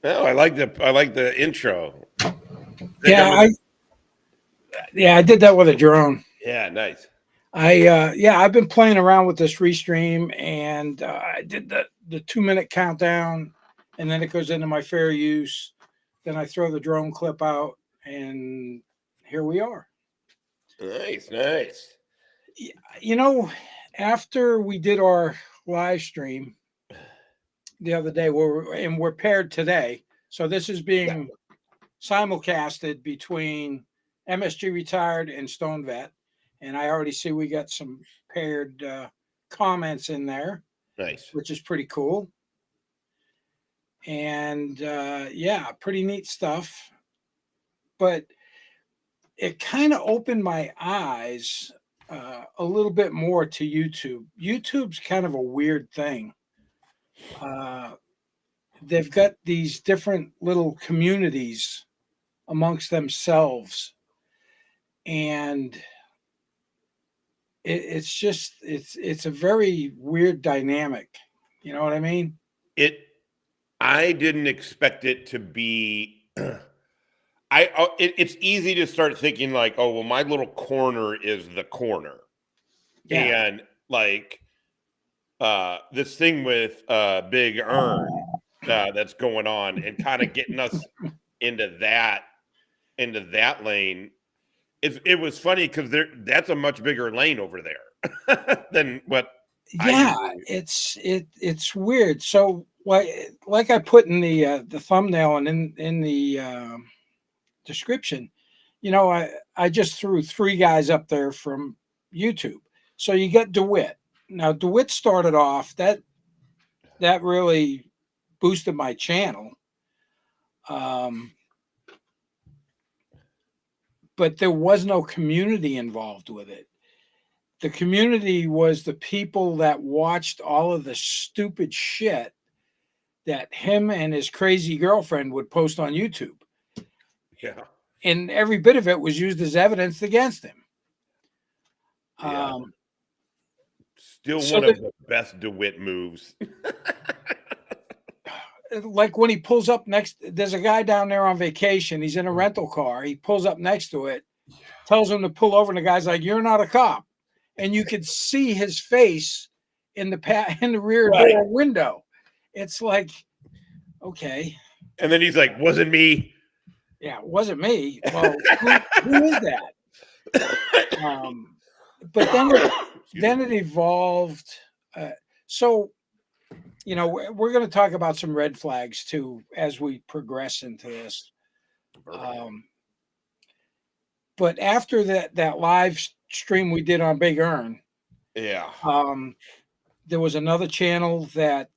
Oh, I like the intro. Think Yeah, I'm gonna. I did that with a drone. Yeah, nice. I've been playing around with this restream, and I did the 2 minute countdown, and then it goes into my fair use. Then I throw the drone clip out, and here we are. Nice, nice. You know, after we did our live stream the other day, we're paired today, so this is Yeah. being simulcasted between MSG Retired and Stone Vet. And I already see we got some paired comments in there, Nice. which is pretty cool. And pretty neat stuff. But it kind of opened my eyes a little bit more to YouTube. YouTube's kind of a weird thing. Uh, they've got these different little communities amongst themselves, and it's a very weird dynamic. You know what I mean? It. I didn't expect it to be. It's easy to start thinking like, oh well, my little corner is the corner, Yeah. and like this thing with Big Earn that's going on, and kind of getting us into that into that lane. It was funny because that's a much bigger lane over there than what I Yeah, usually. it's weird. So like I put in the thumbnail and in the description, I just threw three guys up there from YouTube. So you got Dewitte. Now Dewitte started off that really boosted my channel. Um, but there was no community involved with it. The community was the people that watched all of the stupid shit that him and his crazy girlfriend would post on YouTube. Yeah, And every bit of it was used as evidence against him. yeah. Um, Still so one of that, the best DeWitt moves. like when he pulls up next, there's a guy down there on vacation. He's in a rental car. He pulls up next to it, tells him to pull over, and the guy's like, "You're not a cop," and you could see his face in the rear Right. door window. It's like, okay, And then he's like, wasn't me. yeah, it wasn't me. Well, who is that? Um, but then it evolved. Uh, so we're going to talk about some red flags too as we progress into this. Um, but after that live stream we did on Big Earn, Yeah. um, there was another channel that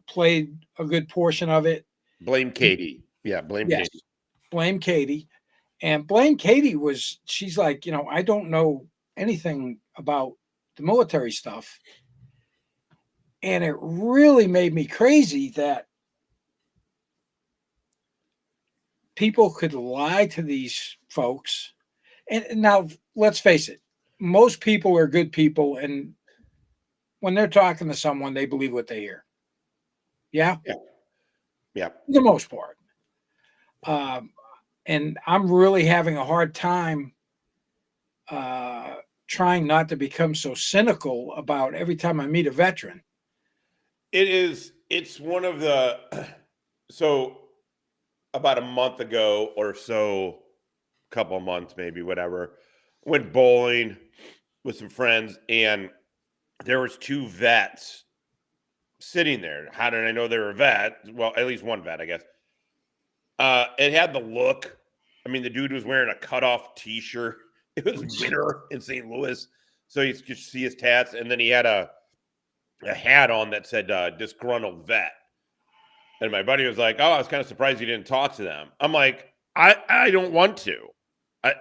played a good portion of it. Blame Katie. Yeah, blame Yes, Katie. blame Katie, and blame Katie she's like, I don't know anything about the military stuff, and it really made me crazy that people could lie to these folks. And now let's face it, most people are good people, and when they're talking to someone, they believe what they hear. Yeah, Yeah. Yeah. for the most part. Um, and I'm really having a hard time uh, trying not to become so cynical about every time I meet a veteran. It's one of the so about a month ago or so, couple of months, maybe, whatever, went bowling with some friends, and there was two vets sitting there. How did I know they were a vet? Well, at least one vet, I guess. It had the look. I mean, the dude was wearing a cutoff T-shirt. It was winter in St. Louis, so you could see his tats, and then he had a hat on that said "disgruntled vet." And my buddy was like, "Oh, I was kind of surprised you didn't talk to them." I'm like, I don't want to.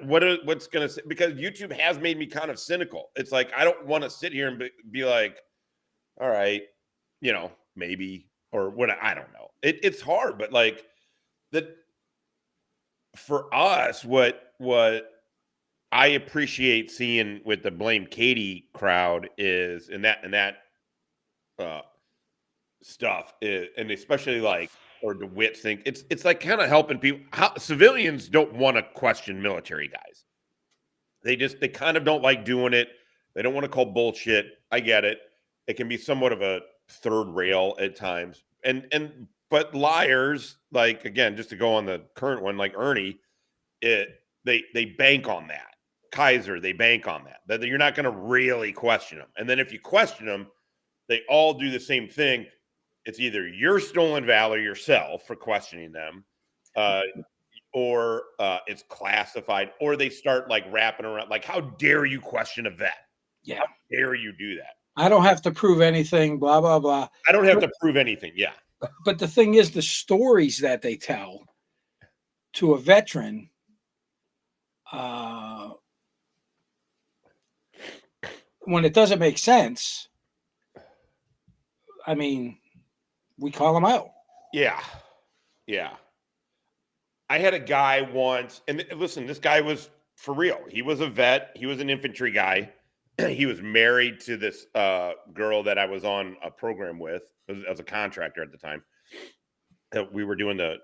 What's gonna say? Because YouTube has made me kind of cynical. It's like I don't want to sit here and be like, all right, maybe or what. I don't know. It's hard, but like that for us, what I appreciate seeing with the blame Katie crowd is and that uh, stuff is, and especially like or Dewitte think it's like kind of helping people. Civilians don't want to question military guys. They kind of don't like doing it. They don't want to call bullshit. I get it. It can be somewhat of a third rail at times. But liars, like, again, just to go on the current one, like Ernie, they bank on that. Kiser, they bank on that you're not going to really question them. And then if you question them, they all do the same thing. It's either you're stolen valor yourself for questioning them, or it's classified, or they start like wrapping around, like, how dare you question a vet? Yeah. How dare you do that? I don't have to prove anything, blah, blah, blah. I don't have to prove anything. Yeah. But the thing is, the stories that they tell to a veteran, when it doesn't make sense, I mean, we call them out. Yeah. Yeah. I had a guy once, and listen, this guy was for real. He was a vet. He was an infantry guy. He was married to this girl that I was on a program with. I was a contractor at the time. We were doing the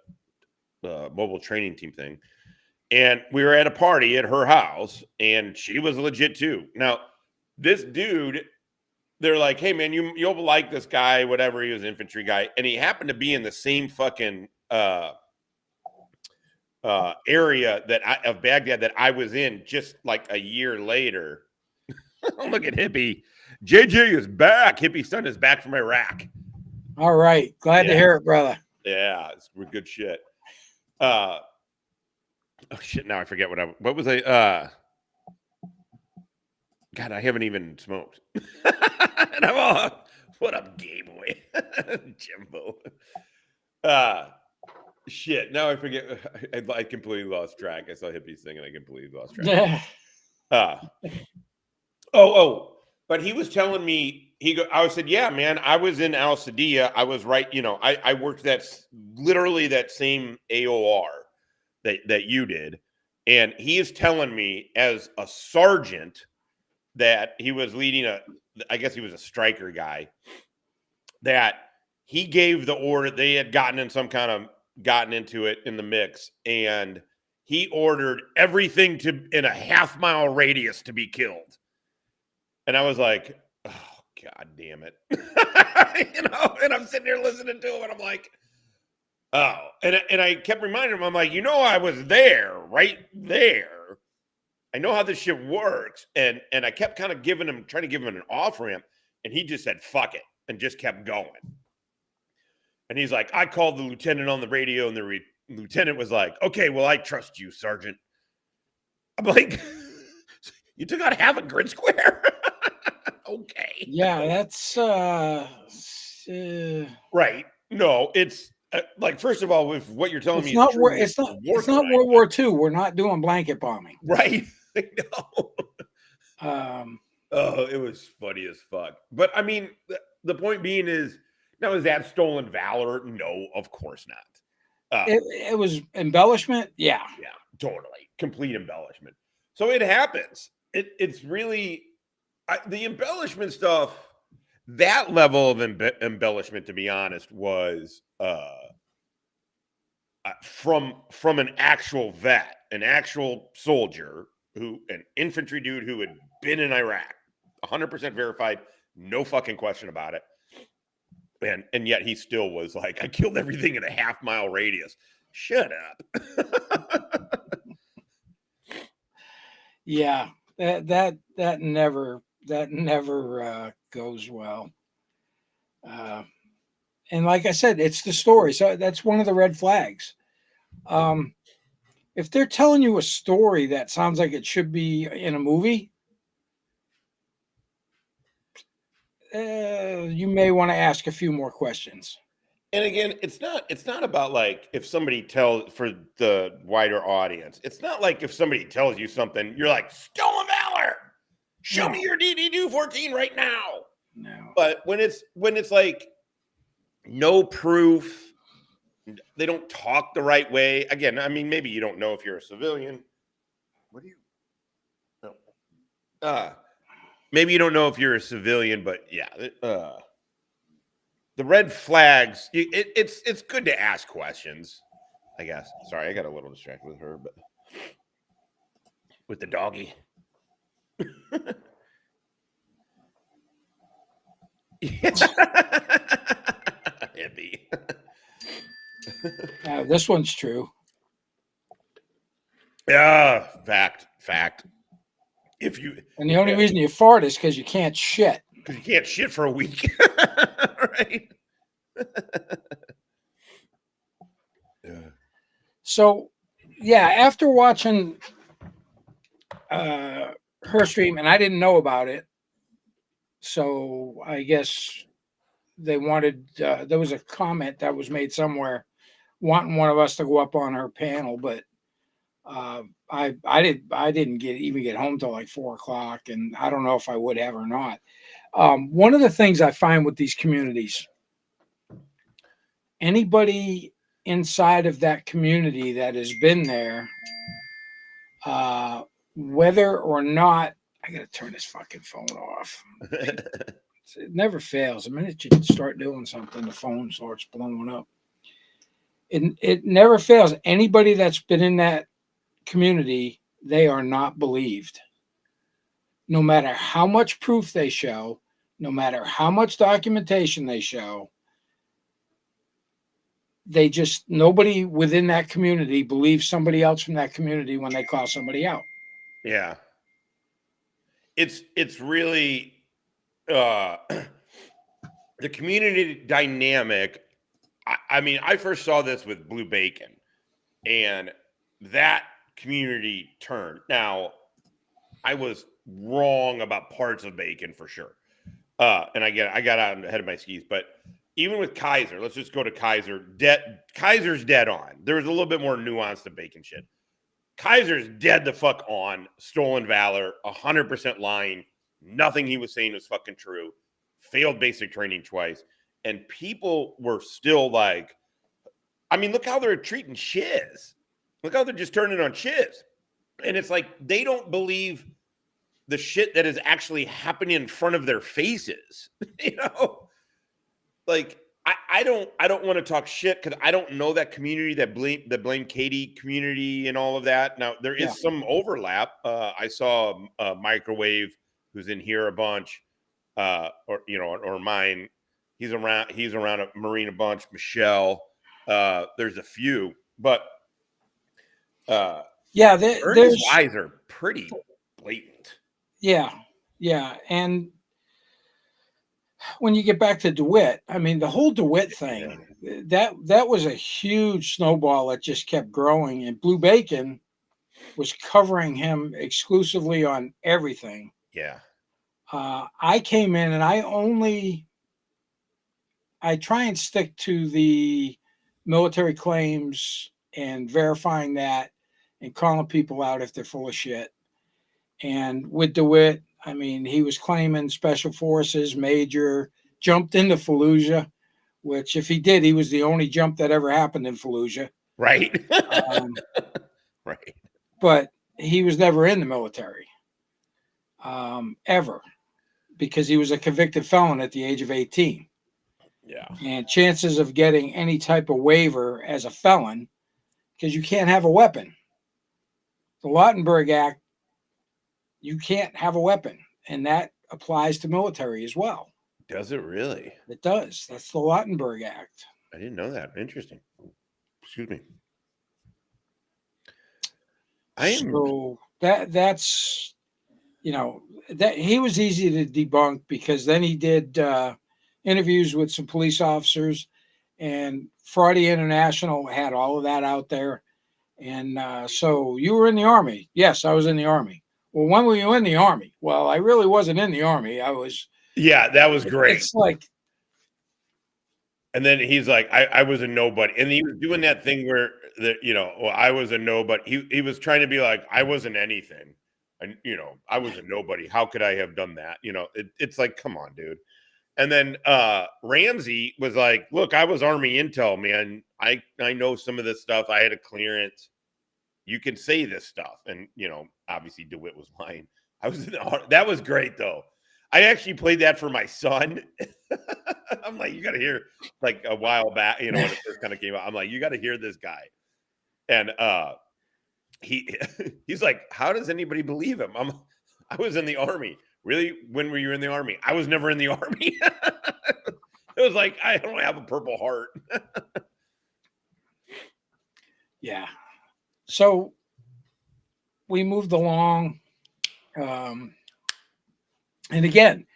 mobile training team thing. And we were at a party at her house, and she was legit too. Now, this dude, they're like, hey, man, you'll like this guy, whatever. He was an infantry guy. And he happened to be in the same fucking area of Baghdad that I was in just like a year later. Look at Hippie. JJ is back. Hippie's son is back from Iraq. All right. Glad to hear it, brother. Yeah, it's good shit. Oh shit, now I forget what was I God, I haven't even smoked. And I'm all, what up, gay boy? Jimbo. Shit, now I forget. I completely lost track. I saw Hippie's thing and I completely lost track. But he was telling me, I said, yeah, man, I was in Al Sadia. I was right. I worked literally that same AOR that you did. And he is telling me as a sergeant that he was leading I guess he was a striker guy, that he gave the order. They had gotten into it in the mix, and he ordered everything in a half-mile radius to be killed. And I was like, oh, God damn it. And I'm sitting there listening to him, and I'm like, oh. And I kept reminding him, I'm like, I was there, right there. I know how this shit works. And I kept kind of trying to give him an off-ramp, and he just said, fuck it, and just kept going. And he's like, I called the lieutenant on the radio, and the lieutenant was like, okay, well, I trust you, Sergeant. I'm like, you took out half a grid square? Okay. Yeah, that's right. No, it's like, first of all, with what you're telling me, it's not World War II. We're not doing blanket bombing, right? No. Oh, it was funny as fuck. But I mean, the point being is, now, is that stolen valor? No, of course not. It was embellishment. Yeah, totally, complete embellishment. So it happens. It's really the embellishment stuff. That level of embellishment, to be honest, was from an actual vet, an actual soldier, an infantry dude who had been in Iraq, 100% verified, no fucking question about it. And yet he still was like, I killed everything in a half-mile radius. Shut up. Yeah, that never goes well. And like I said, it's the story. So that's one of the red flags. If they're telling you a story that sounds like it should be in a movie, you may want to ask a few more questions. And again, it's not about like if somebody tells, for the wider audience, it's not like if somebody tells you something, you're like, stolen valor, show me your DD 14 right now. No. But when it's like no proof, they don't talk the right way. Again, I mean, maybe you don't know if you're a civilian. What do you? No. Maybe you don't know if you're a civilian, but yeah. the red flags, it's good to ask questions, I guess. Sorry, I got a little distracted with her, but with the doggy. Hippie. This one's true. Yeah, fact. If you And the only reason you fart is because you can't shit. Because you can't shit for a week, right? Yeah. So, yeah, after watching her stream, and I didn't know about it, so I guess they wanted. There was a comment that was made somewhere wanting one of us to go up on her panel, but I didn't even get home till like 4 o'clock, and I don't know if I would have or not. One of the things I find with these communities, anybody inside of that community that has been there, whether or not, I gotta turn this fucking phone off. It never fails. The minute you start doing something, the phone starts blowing up. It never fails. Anybody that's been in that community, they are not believed. No matter how much proof they show, no matter how much documentation they show, nobody within that community believes somebody else from that community when they call somebody out. Yeah. It's really the community dynamic. I mean, I first saw this with Blue Bacon, and that community turned. Now, I was wrong about parts of Bacon for sure. And I got out ahead of my skis, but even with Kiser, let's just go to Kiser. Kiser's dead on. There was a little bit more nuance to Bacon shit. Kiser's dead the fuck on. Stolen valor, 100% lying. Nothing he was saying was fucking true. Failed basic training twice. And people were still like, I mean, look how they're treating Shiz. Look how they're just turning on Shiz. And it's like, they don't believe the shit that is actually happening in front of their faces. You know? Like, I don't want to talk shit because I don't know that community, that blame Katie community and all of that. Now there is some overlap. I saw Microwave, who's in here a bunch, or mine. He's around a Marine a bunch. Michelle, there's a few, but Ernie's lies are pretty blatant. Yeah, and when you get back to Dewitte, I mean, the whole Dewitte thing, that was a huge snowball that just kept growing, and Blue Bacon was covering him exclusively on everything. Yeah. I came in and I try and stick to the military claims and verifying that and calling people out if they're full of shit. And with Dewitte, I mean, he was claiming special forces, major, jumped into Fallujah, which if he did, he was the only jump that ever happened in Fallujah. Right. Right. But he was never in the military, ever, because he was a convicted felon at the age of 18. Yeah. And chances of getting any type of waiver as a felon, because you can't have a weapon. The Lautenberg Act, you can't have a weapon, and that applies to military as well. Does it really? It does. That's the Lautenberg Act. I didn't know that. Interesting. Excuse me. So that's that he was easy to debunk because then he did interviews with some police officers, and Friday International had all of that out there. And so you were in the Army? Yes, I was in the Army. Well, when were you in the Army? Well, I really wasn't in the Army. I was. Yeah, that was great. It's like. And then he's like, I was a nobody. And he was doing that thing where, I was a nobody. He was trying to be like, I wasn't anything. And, I was a nobody. How could I have done that? It's like, come on, dude. And then Ramsey was like, look, I was Army intel, man. I know some of this stuff. I had a clearance. You can say this stuff. And, obviously DeWitte was lying. That was great, though. I actually played that for my son. I'm like, you got to hear, like a while back, when it first kind of came out. I'm like, you got to hear this guy. And he's like, how does anybody believe him? I was in the Army. Really? When were you in the Army? I was never in the Army. It was like, I don't have a Purple Heart. Yeah. So we moved along. And again,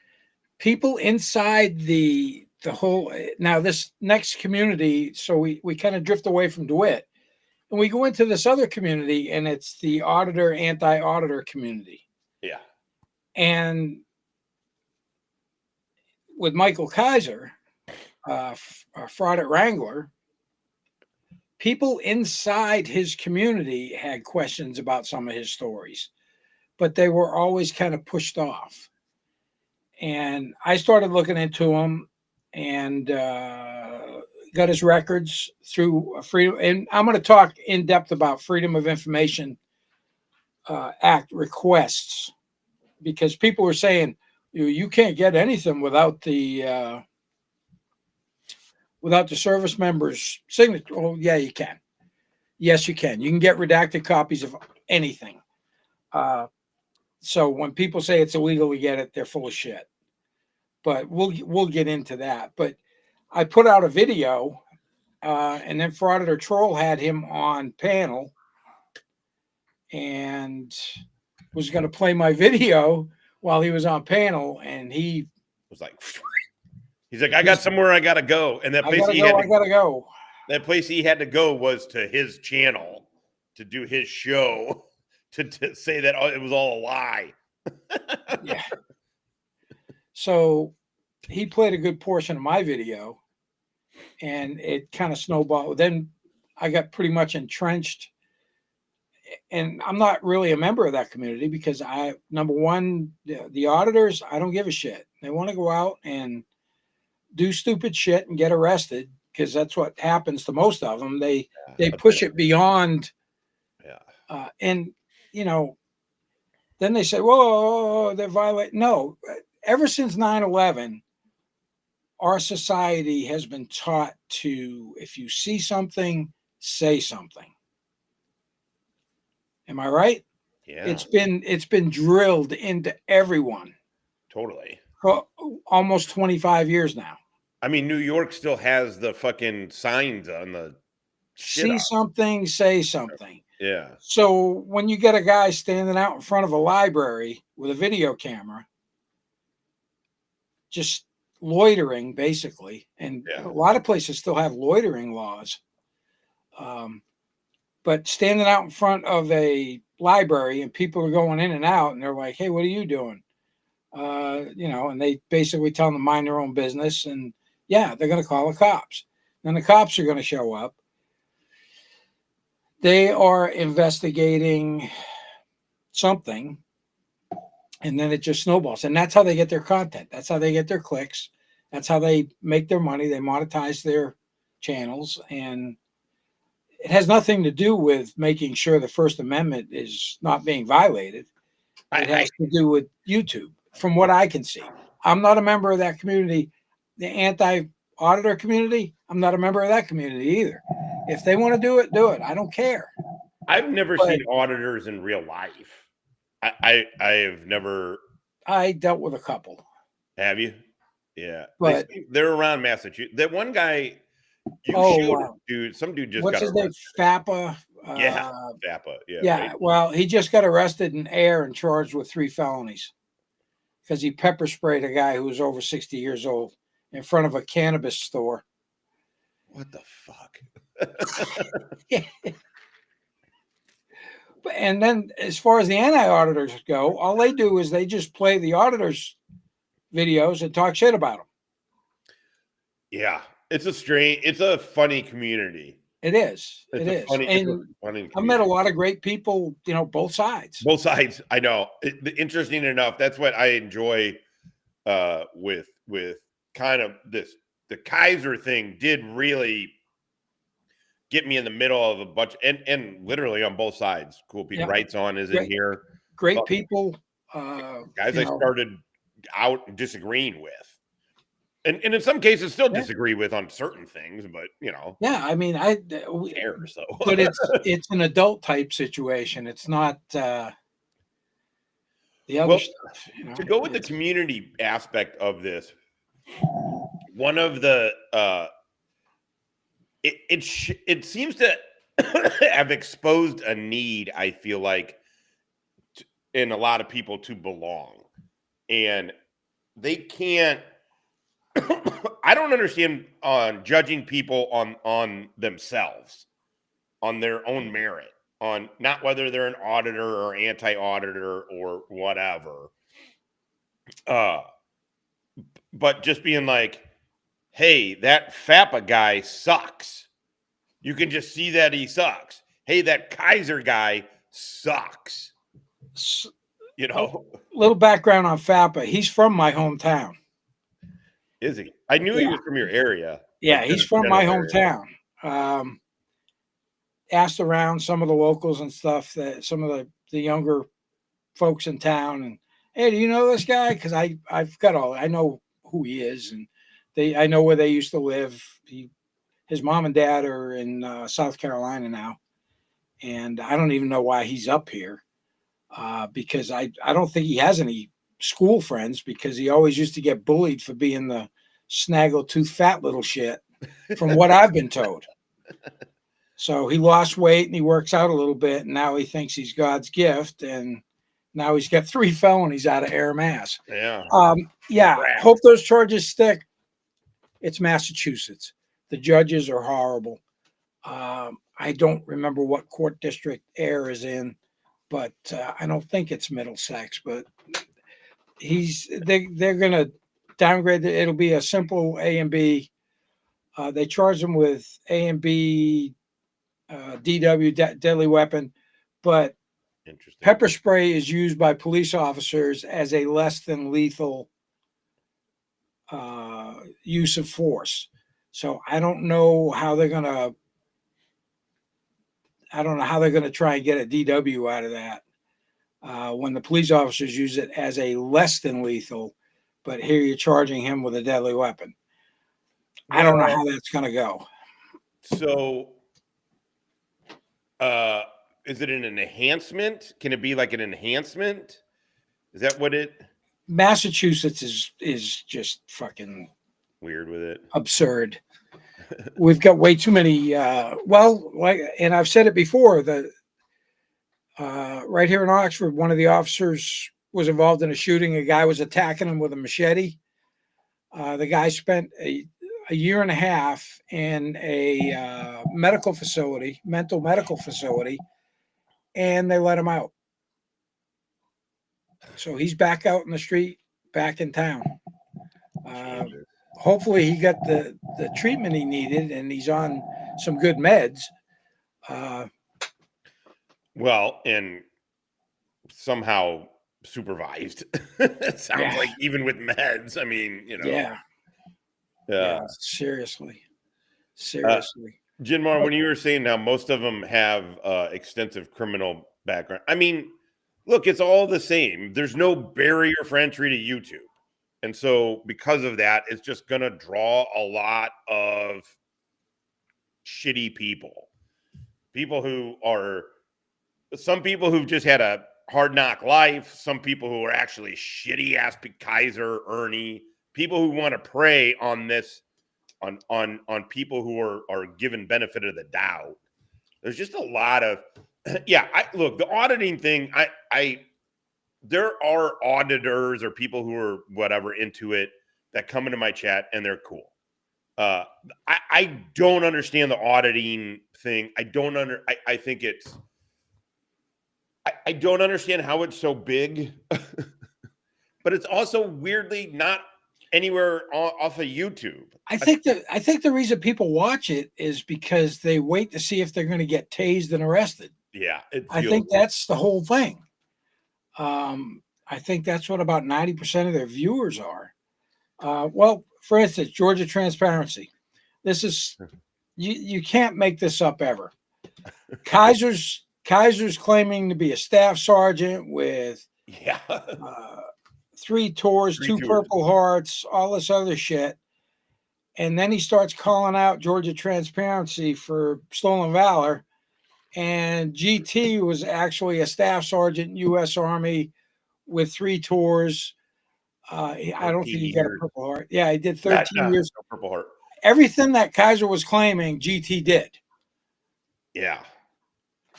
people inside the whole, now this next community, so we kind of drift away from Dewitte and we go into this other community, and it's the auditor, anti-auditor community. Yeah. And with Michael Kiser, fraud at Wrangler, people inside his community had questions about some of his stories, but they were always kind of pushed off. And I started looking into him and got his records through freedom. And I'm going to talk in depth about Freedom of Information Act requests, because people were saying you can't get anything without the service member's signature. Oh, yeah, you can. Yes, you can. You can get redacted copies of anything. So when people say it's illegal to get it, they're full of shit. But we'll get into that. But I put out a video, and then Frauditor Troll had him on panel and was going to play my video while he was on panel, and he was like, he's like, I got somewhere I got to go. And that place I gotta go. That place he had to go was to his channel to do his show to say that it was all a lie. Yeah. So he played a good portion of my video, and it kind of snowballed. Then I got pretty much entrenched, and I'm not really a member of that community because number one, the auditors, I don't give a shit. They want to go out and do stupid shit and get arrested, because that's what happens to most of them. They push it beyond. Yeah. And then they say, whoa, they're violating. No, ever since 9/11, our society has been taught to, if you see something, say something. Am I right? Yeah. It's been drilled into everyone. Totally. For almost 25 years now. I mean, New York still has the fucking signs on the see something, say something. Yeah. So when you get a guy standing out in front of a library with a video camera, just loitering basically, and a lot of places still have loitering laws, but standing out in front of a library and people are going in and out, and they're like, hey, what are you doing? And they basically tell them to mind their own business, and they're going to call the cops. Then the cops are going to show up. They are investigating something, and then it just snowballs. And that's how they get their content. That's how they get their clicks. That's how they make their money. They monetize their channels, and it has nothing to do with making sure the First Amendment is not being violated. It has to do with YouTube, from what I can see. I'm not a member of that community. The anti-auditor community, I'm not a member of that community either. If they want to do it, do it. I don't care. I've never seen auditors in real life. I've never. I dealt with a couple. Have you? Yeah. But they're around Massachusetts. That one guy, some dude just what's got his name? FAPA. FAPA. Yeah. Well, he just got arrested in Air and charged with 3 felonies because he pepper sprayed a guy who was over 60 years old in front of a cannabis store. What the fuck? And then as far as the anti-auditors go, all they do is they just play the auditors' videos and talk shit about them. Yeah. It's a funny community. It is. And I've met a lot of great people, both sides. Both sides. I know. Interesting enough, that's what I enjoy with kind of this. The Kiser thing did really get me in the middle of a bunch, and literally on both sides. Cool people. Rights On is in here. Great people. Guys I started out disagreeing with. And in some cases still Yeah. disagree with on certain things, but Yeah, I mean, care, so but it's an adult type situation. It's not the other well, stuff. to go with the community aspect of this, one of the it seems to have exposed a need, I feel like, in a lot of people to belong, and they can't. I don't understand on judging people on themselves, on their own merit, on not whether they're an auditor or anti-auditor or whatever. But just being like, hey, that FAPA guy sucks. You can just see that he sucks. Hey, that Kiser guy sucks. Little background on FAPA. He's from my hometown. Is he? I knew he was from your area. Yeah, he's from my hometown. Asked around some of the locals and stuff, that some of the younger folks in town, and hey, do you know this guy? Because I know who he is, and I know where they used to live. His mom and dad are in South Carolina now, and I don't even know why he's up here, because I don't think he has any school friends, because he always used to get bullied for being the snaggle-tooth fat little shit, from what I've been told. So he lost weight and he works out a little bit, and now he thinks he's God's gift, and now he's got 3 felonies out of air mass. Yeah. Hope those charges stick. It's Massachusetts. The judges are horrible. I don't remember what court district Air is in, but I don't think it's Middlesex. But they're going to downgrade it. It'll be a simple A and B. They charge them with A and B, DW, deadly weapon, but pepper spray is used by police officers as a less than lethal use of force. So I don't know how they're gonna try and get a DW out of that when the police officers use it as a less than lethal, but here you're charging him with a deadly weapon. I don't know how that's gonna go. So, is it an enhancement? Can it be like an enhancement? Is that what it? Massachusetts is just fucking weird with it. Absurd. We've got way too many. And I've said it before. Right here in Oxford, one of the officers was involved in a shooting. A guy was attacking him with a machete. The guy spent a year and a half in a mental medical facility, and they let him out. So he's back out in the street, back in town. Hopefully he got the treatment he needed, and he's on some good meds. And somehow supervised. It sounds like even with meds. I mean, Yeah, seriously. Jinmar, when you were saying now most of them have extensive criminal background, I mean, look, it's all the same. There's no barrier for entry to YouTube. And so because of that, it's just going to draw a lot of shitty people. Some people who've just had a hard knock life, some people who are actually shitty ass Kiser, Ernie, people who want to prey on this, on people who are given benefit of the doubt. There's just a lot of, look, the auditing thing, there are auditors or people who are whatever into it that come into my chat and they're cool. I don't understand the auditing thing. I think it's, I don't understand how it's so big, but it's also weirdly not anywhere off of YouTube. I think the reason people watch it is because they wait to see if they're going to get tased and arrested. Yeah. I think that's the whole thing. I think that's what about 90% of their viewers are. For instance, Georgia Transparency. This is, you can't make this up ever. Kiser's claiming to be a staff sergeant with 3 tours, 2 Purple Hearts, all this other shit. And then he starts calling out Georgia Transparency for stolen valor. And GT was actually a staff sergeant in U.S. Army with 3 tours. I don't think he got a Purple Heart. Yeah, he did 13 years. No Purple Heart. Everything that Kiser was claiming, GT did. Yeah.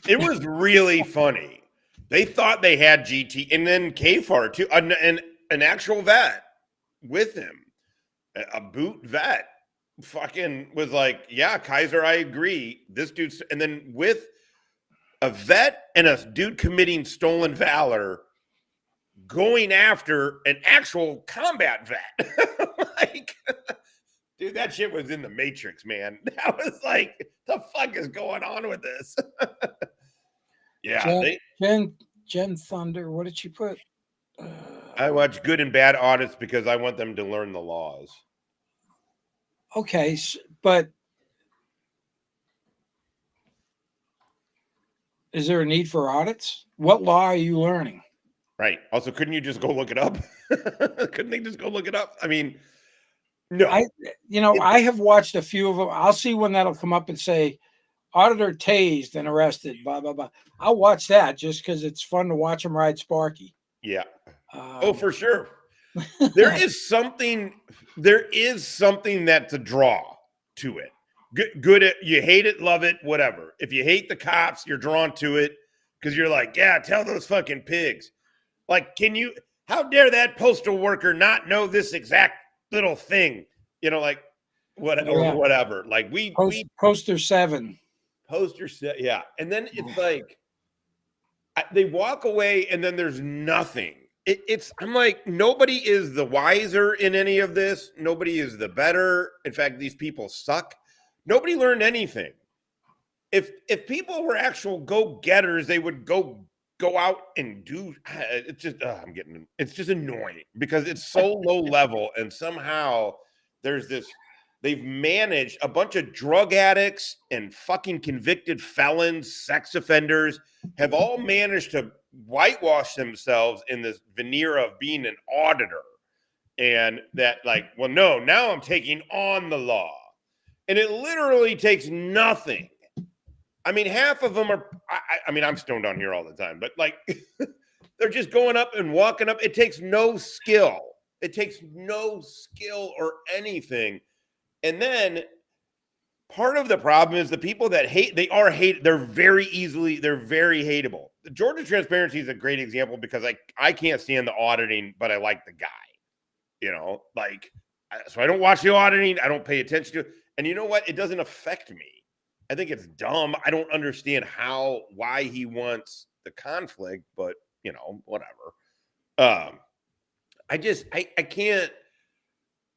It was really funny. They thought they had GT, and then KFAR too, an actual vet with him, a boot vet, fucking was like, yeah, Kiser, I agree. This dude's, and then with a vet and a dude committing stolen valor, going after an actual combat vet. Like, dude, that shit was in the Matrix, man. That was like, the fuck is going on with this? Yeah. Jen Thunder, what did she put? I watch good and bad audits because I want them to learn the laws. Okay, but is there a need for audits? What law are you learning? Right. Also, couldn't you just go look it up? Couldn't they just go look it up? I mean, no. I have watched a few of them. I'll see when that'll come up and say, auditor tased and arrested, blah, blah, blah. I'll watch that just because it's fun to watch them ride Sparky. Yeah. Oh, for sure. There is something that's a draw to it. Good, you hate it, love it, whatever. If you hate the cops, you're drawn to it because you're like, yeah, tell those fucking pigs. Like, how dare that postal worker not know this exact little thing? Like, whatever. Like, Poster 7. Poster 7, yeah. And then it's like, they walk away and then there's nothing. I'm like, nobody is the wiser in any of this. Nobody is the better. In fact, these people suck. Nobody learned anything. If people were actual go-getters, they would go out and do. It's just it's just annoying because it's so low level, and somehow there's this. They've managed a bunch of drug addicts and fucking convicted felons, sex offenders have all managed to whitewash themselves in this veneer of being an auditor. And that, like, well, no, now I'm taking on the law. And it literally takes nothing. I mean, half of them are, I mean, I'm stoned on here all the time, but like, they're just going up and walking up. It takes no skill. It takes no skill or anything. And then part of the problem is the people that hate, they're very hateable. The Georgia Transparency is a great example because I can't stand the auditing, but I like the guy, so I don't watch the auditing. I don't pay attention to it. And you know what? It doesn't affect me. I think it's dumb. I don't understand why he wants the conflict, but whatever. I can't.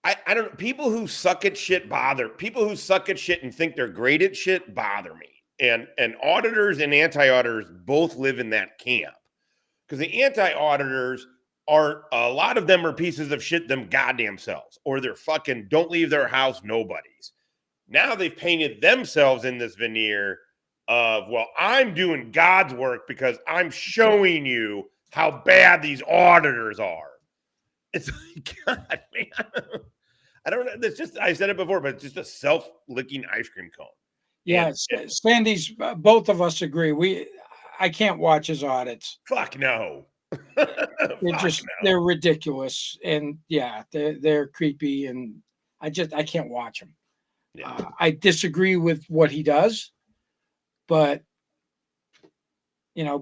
I don't. People who suck at shit people who suck at shit and think they're great at shit bother me. And auditors and anti-auditors both live in that camp because the anti-auditors a lot of them are pieces of shit them goddamn selves, or they're fucking don't leave their house nobodies. Now they've painted themselves in this veneer of, well, I'm doing God's work because I'm showing you how bad these auditors are. It's like, God, man. I don't know. It's just, I said it before, but it's just a self-licking ice cream cone. Yeah, Sandy's, both of us agree. I can't watch his audits. Fuck no. They're ridiculous. And yeah, they're creepy. And I can't watch them. Yeah. I disagree with what he does, but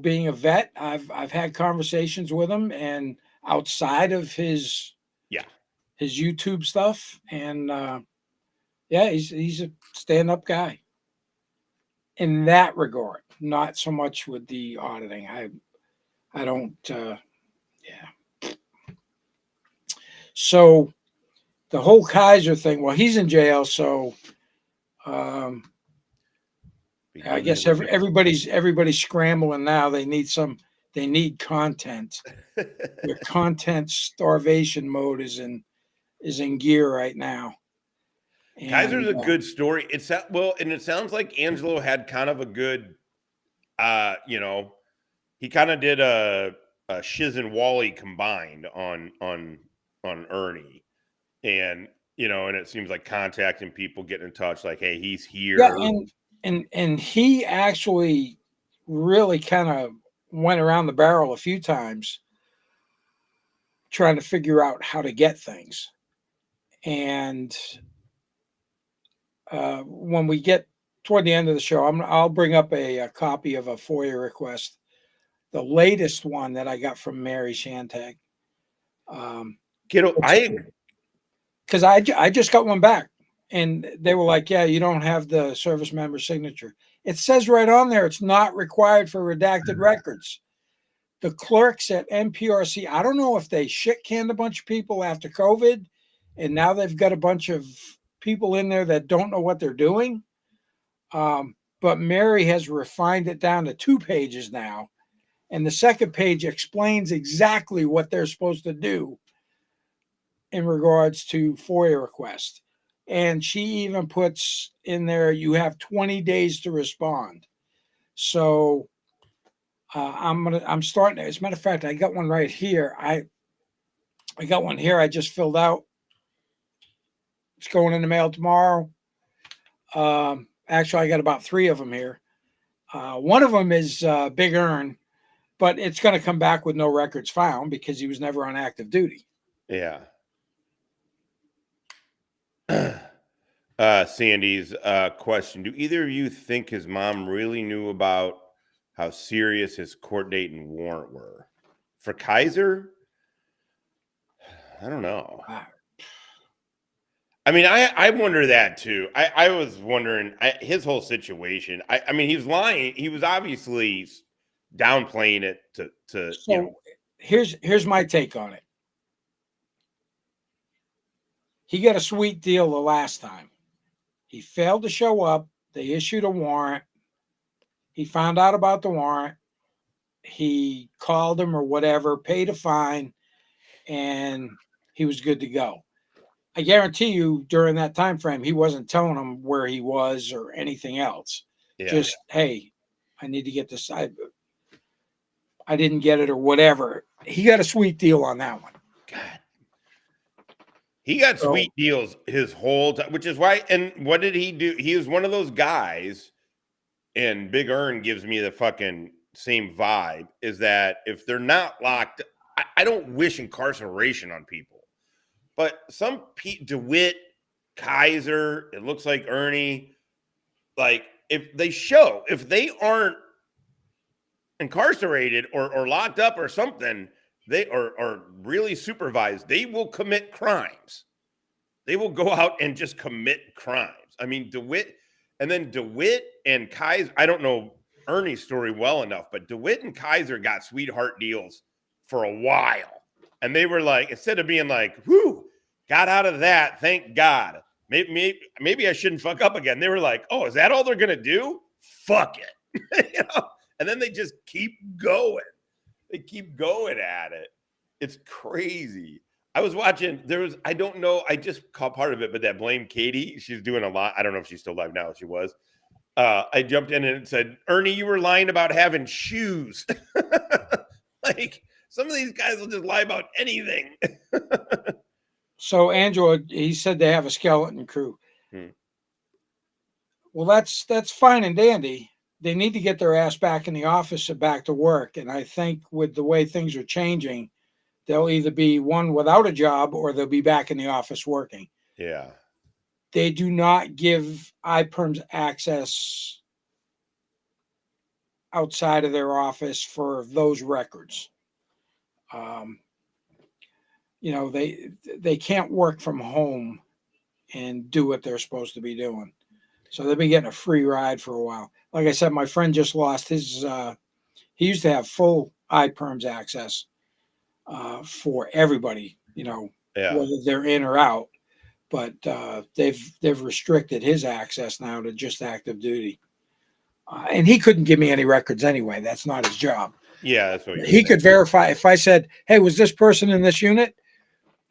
being a vet, I've had conversations with him and outside of his YouTube stuff, and he's a stand-up guy in that regard. Not so much with the auditing. I don't. So the whole Kiser thing. Well, he's in jail, so I guess everybody's scrambling now. They need content. Their content starvation mode is in gear right now. Kiser's a good story. And it sounds like Angelo had kind of a good, he kind of did a Shiz and Wally combined on Ernie, and and it seems like contacting people, getting in touch, like, hey, he's Yeah, here. and he actually really kind of went around the barrel a few times trying to figure out how to get things. And when we get toward the end of the show, I'll bring up a copy of a FOIA request, the latest one that I got from Mary Shantag. Because I just got one back, and they were like, "Yeah, you don't have the service member signature." It says right on there, it's not required for redacted records. The clerks at NPRC, I don't know if they shit canned a bunch of people after COVID, and now they've got a bunch of people in there that don't know what they're doing. But Mary has refined it down to 2 pages now. And the second page explains exactly what they're supposed to do in regards to FOIA requests. And she even puts in there, you have 20 days to respond. So I'm starting. As a matter of fact, I got one right here. I got one here. I just filled out. It's going in the mail tomorrow. Actually, I got about 3 of them here. One of them is Big Ern, but it's going to come back with no records found because he was never on active duty. Yeah. Sandy's question: do either of you think his mom really knew about how serious his court date and warrant were? For Kiser, I don't know. I mean, I wonder that too. I was wondering his whole situation. I mean, he was lying. He was obviously downplaying it to So here's my take on it. He got a sweet deal the last time. He failed to show up. They issued a warrant. He found out about the warrant. He called him or whatever, paid a fine, and he was good to go. I guarantee you during that time frame, he wasn't telling them where he was or anything else. Yeah. Just, hey, I need to get this. I didn't get it or whatever. He got a sweet deal on that one. God. He got sweet deals his whole time, which is why. And what did he do? He was one of those guys, and Big Ern gives me the fucking same vibe, is that if they're not locked, I don't wish incarceration on people. But some Dewitte, Kiser, it looks like Ernie, like if they aren't incarcerated or locked up or something, they are really supervised, they will commit crimes. They will go out and just commit crimes. I mean, Dewitte and Kiser, I don't know Ernie's story well enough, but Dewitte and Kiser got sweetheart deals for a while. And they were like, instead of being like, whoo, got out of that, thank God. Maybe I shouldn't fuck up again. They were like, oh, is that all they're going to do? Fuck it. And then they just keep going. They keep going at it. It's crazy. I was watching, I don't know, I just caught part of it, but that Blame Katie, she's doing a lot. I don't know if she's still live now. She was. I jumped in and it said, Ernie, you were lying about having shoes. Like, some of these guys will just lie about anything. So Andrew, he said they have a skeleton crew. Well, that's fine and dandy. They need to get their ass back in the office and back to work. And I think with the way things are changing, they'll either be one without a job or they'll be back in the office working. Yeah. They do not give iPerms access outside of their office for those records. They can't work from home and do what they're supposed to be doing. So they've been getting a free ride for a while. Like I said, my friend just lost his, he used to have full iPerms access for everybody, whether they're in or out. But they've restricted his access now to just active duty. And he couldn't give me any records anyway. That's not his job. Yeah, that's what he could verify. If I said, hey, was this person in this unit?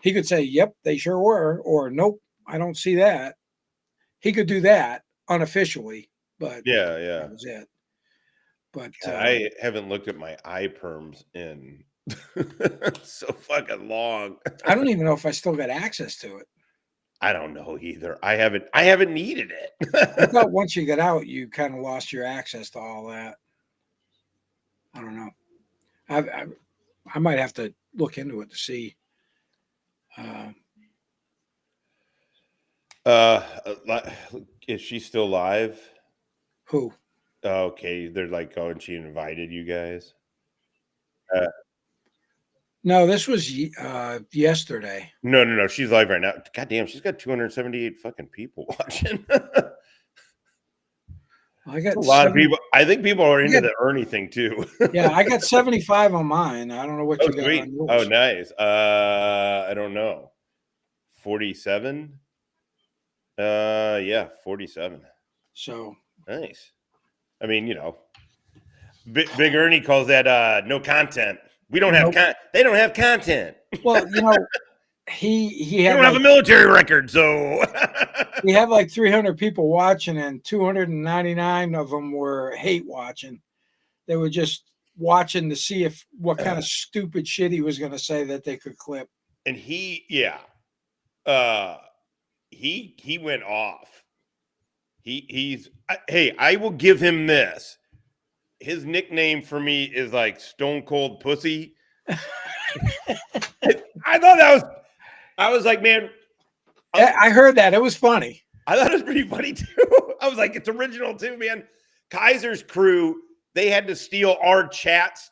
He could say, yep, they sure were. Or nope, I don't see that. He could do that unofficially, but yeah, that was it. But I haven't looked at my iPerms in So fucking long. I don't even know if I still got access to it. I don't know either. I haven't needed I it. thought once you got out, you kind of lost your access to all that. I don't know. I might have to look into it to see. Is she still live? Who? Okay, they're like, oh, and she invited you guys. No, this was yesterday. No. She's live right now. God damn, she's got 278 fucking people watching. I got A lot of 70, people. I think people are into got, the Ernie thing too. yeah, I got 75 on mine. I don't know what Oh, you got sweet. on Oh, yours. nice. I don't know. 47. Yeah, 47. So Nice. I mean, Big Ernie calls that no content. We don't have nope. they don't have content. Well, he We had don't have a like military record, so he had like 300 people watching, and 299 of them were hate watching. They were just watching to see if what kind of stupid shit he was going to say that they could clip. and uh he went off. Hey, I will give him this. His nickname for me is like Stone Cold Pussy. I was like, man, I heard that. It was funny. I thought it was pretty funny too. I was like, it's original too, man. Kiser's crew, they had to steal our chats.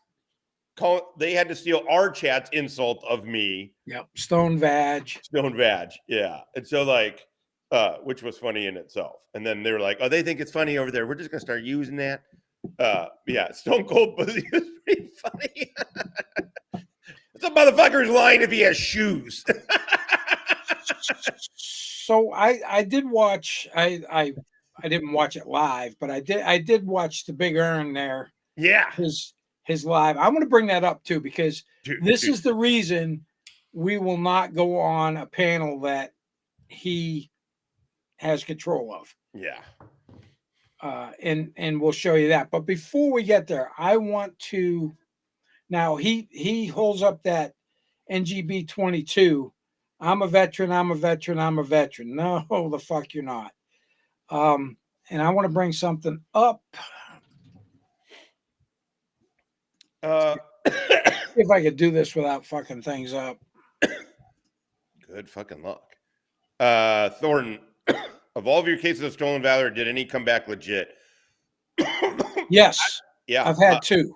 They had to steal our chat's insult of me. Yep. Stone Vag. Stone Vag, yeah. And so like, which was funny in itself. And then they were like, oh, they think it's funny over there. We're just gonna start using that. Yeah, Stone Cold Pussy was pretty funny. The motherfucker's lying if he has shoes. So I did watch. I didn't watch it live, but I did watch the Big Earn there. Yeah, his live. I want to bring that up too because this dude. is the reason we will not go on a panel that he has control of. Yeah. And we'll show you that. But before we get there, I want to. Now he holds up that NGB 22. I'm a veteran. I'm a veteran. I'm a veteran. No, the fuck you're not. And I want to bring something up. If I could do this without fucking things up. Good fucking luck. Thornton, of all of your cases of stolen valor, did any come back legit? Yes. Yeah. I've had two.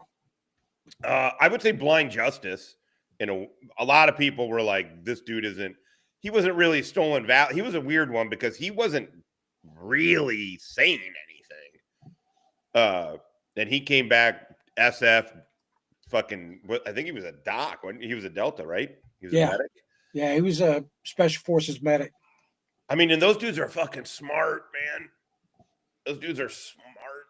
I would say blind justice. A lot of people were like, this dude he wasn't really stolen valor. He was a weird one because he wasn't really saying anything. And he came back SF fucking, I think he was a doc. He was a Delta, right? He was a medic. Yeah, he was a special forces medic. I mean, and those dudes are fucking smart, man. Those dudes are smart.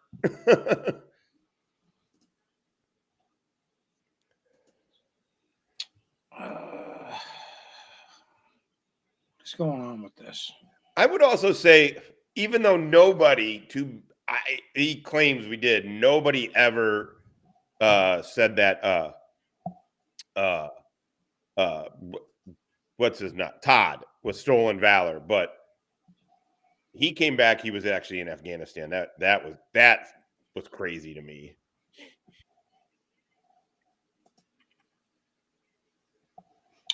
What's going on with this? I would also say, even though he claims we did, nobody ever said that. What's his name? Todd was stolen valor, but he came back. He was actually in Afghanistan. That was crazy to me.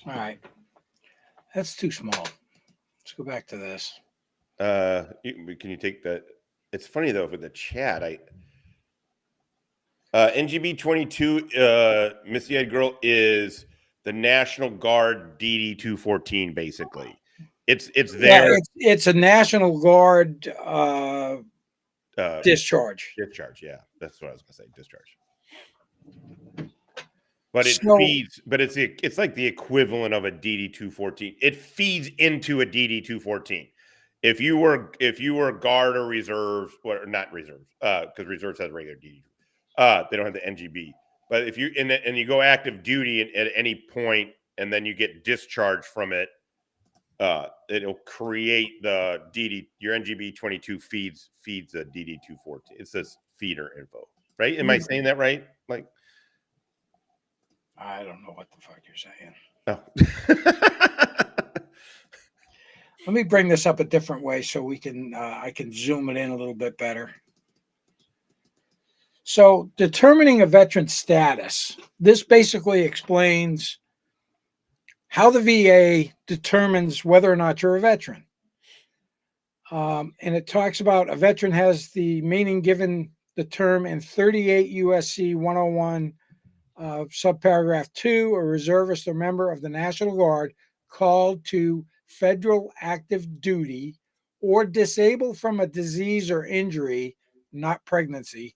All right, that's too small. Let's go back to this. Can you take that? It's funny though with the chat. NGB 22 Missy Eyed Girl is the National Guard DD 214. Basically, it's there. Yeah, it's a National Guard discharge. Discharge, yeah, that's what I was gonna say. Discharge. But feeds. But it's like the equivalent of a DD 214. It feeds into a DD 214. If you were guard or reserve, or not reserve, because reserves has regular DD. They don't have the NGB. But if you and you go active duty at any point, and then you get discharged from it, it'll create the DD. Your NGB 22 feeds a DD 214. It says feeder info, right? Am I saying that right? Like, I don't know what the fuck you're saying. Oh. Let me bring this up a different way so we can I can zoom it in a little bit better. So, determining a veteran status. This basically explains how the VA determines whether or not you're a veteran. And it talks about a veteran has the meaning given the term in 38 USC 101, subparagraph 2, a reservist or member of the National Guard called to federal active duty or disabled from a disease or injury, not pregnancy,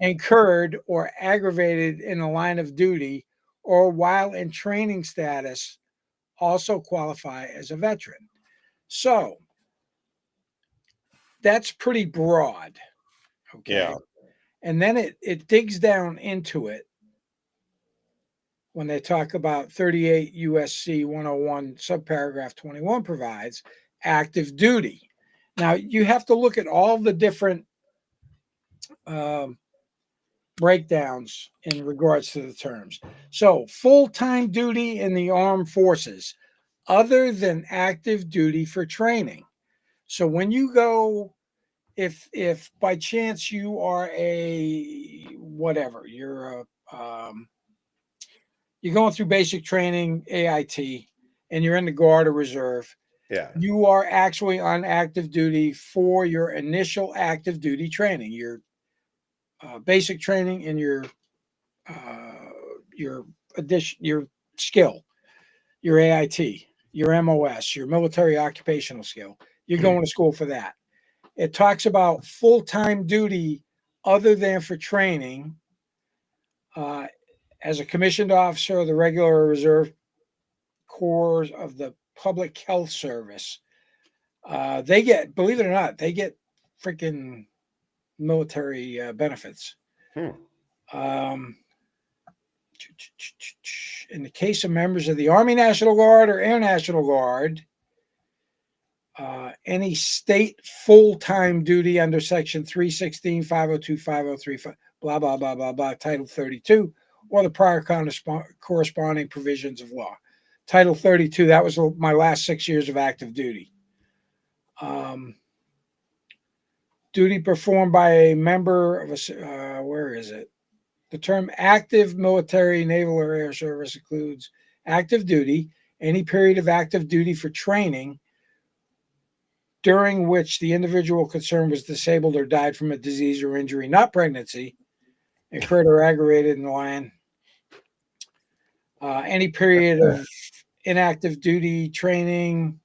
incurred or aggravated in the line of duty or while in training status also qualify as a veteran. So that's pretty broad. Okay. Yeah. And then it digs down into it when they talk about 38 USC 101 subparagraph 21 provides active duty. Now you have to look at all the different breakdowns in regards to the terms. So full-time duty in the armed forces, other than active duty for training. So when you go, if by chance you are a whatever, you're going through basic training, AIT, and you're in the Guard or Reserve, Yeah. you are actually on active duty for your initial active duty training, your basic training, and your skill, your AIT, your MOS, your military occupational skill. You're going to school for that. It talks about full-time duty other than for training, as a commissioned officer of the regular or reserve corps of the public health service. They get, believe it or not, they get freaking military benefits. In the case of members of the Army National Guard or Air National Guard, any state full-time duty under Section 316, 502, 503, blah, blah, blah, blah, blah, Title 32, or the prior corresponding provisions of law. Title 32, that was my last 6 years of active duty. Duty performed by a member of a, where is it? The term active military, naval, or air service includes active duty, any period of active duty for training during which the individual concerned was disabled or died from a disease or injury, not pregnancy, incurred or aggravated in the line. Any period of inactive duty training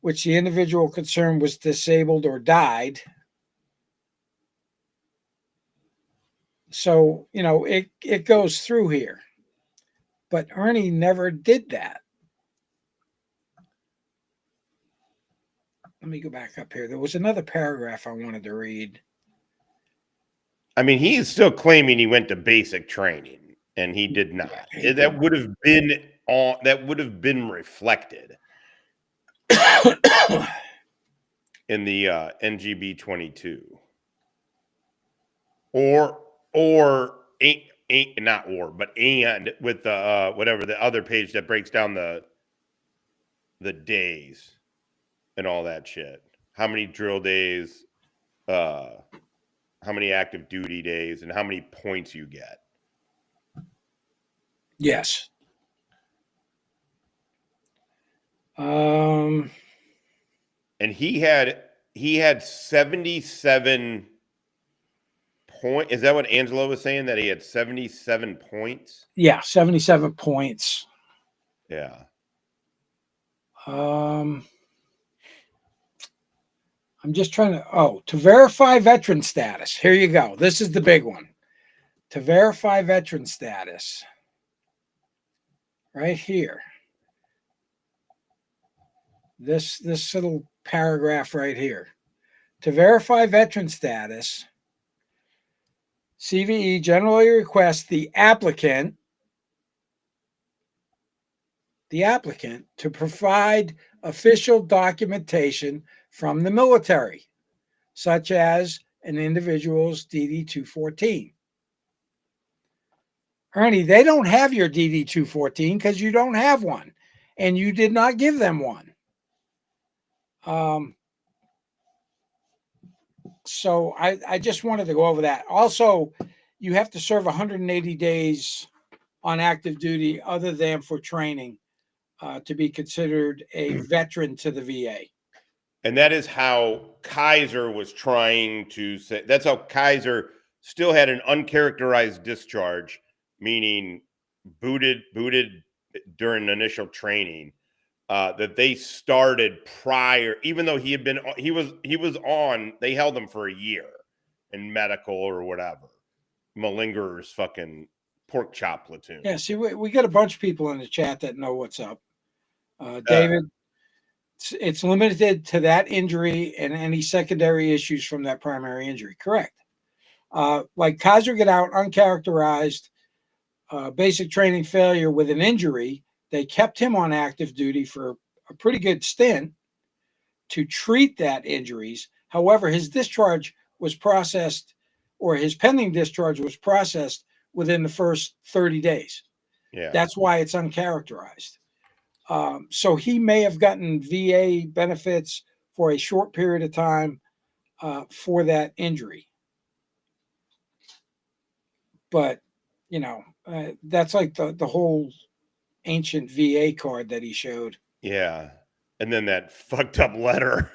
which the individual concerned was disabled or died. So, it goes through here. But Ernie never did that. Let me go back up here. There was another paragraph I wanted to read. I mean, he is still claiming he went to basic training, and he did not. Yeah, that would have been reflected in the NGB 22, or and with the whatever the other page that breaks down the days and all that shit. How many drill days, how many active duty days, and how many points you get. Yes. And he had 77 points. Is that what Angelo was saying? That he had 77 points? Yeah, 77 points. Yeah. I'm just trying to verify veteran status. Here you go. This is the big one. To verify veteran status. Right here. This little paragraph right here. To verify veteran status, CVE generally requests the applicant to provide official documentation from the military, such as an individual's DD-214. Ernie, they don't have your DD-214 because you don't have one, and you did not give them one. So I just wanted to go over that. Also, you have to serve 180 days on active duty other than for training to be considered a veteran to the VA. And that is how Kiser was trying to say. That's how Kiser still had an uncharacterized discharge, meaning booted during initial training. That they started prior, even though he was on. They held him for a year in medical or whatever. Malingerers, fucking pork chop platoon. Yeah, see, we got a bunch of people in the chat that know what's up. David, it's limited to that injury and any secondary issues from that primary injury. Correct. Like Kiser got out uncharacterized, basic training failure with an injury. They kept him on active duty for a pretty good stint to treat that injuries. However, his discharge was processed, or his pending discharge was processed within the first 30 days. Yeah. That's why it's uncharacterized. So he may have gotten VA benefits for a short period of time for that injury. But, that's like the whole ancient VA card that he showed. Yeah. And then that fucked up letter.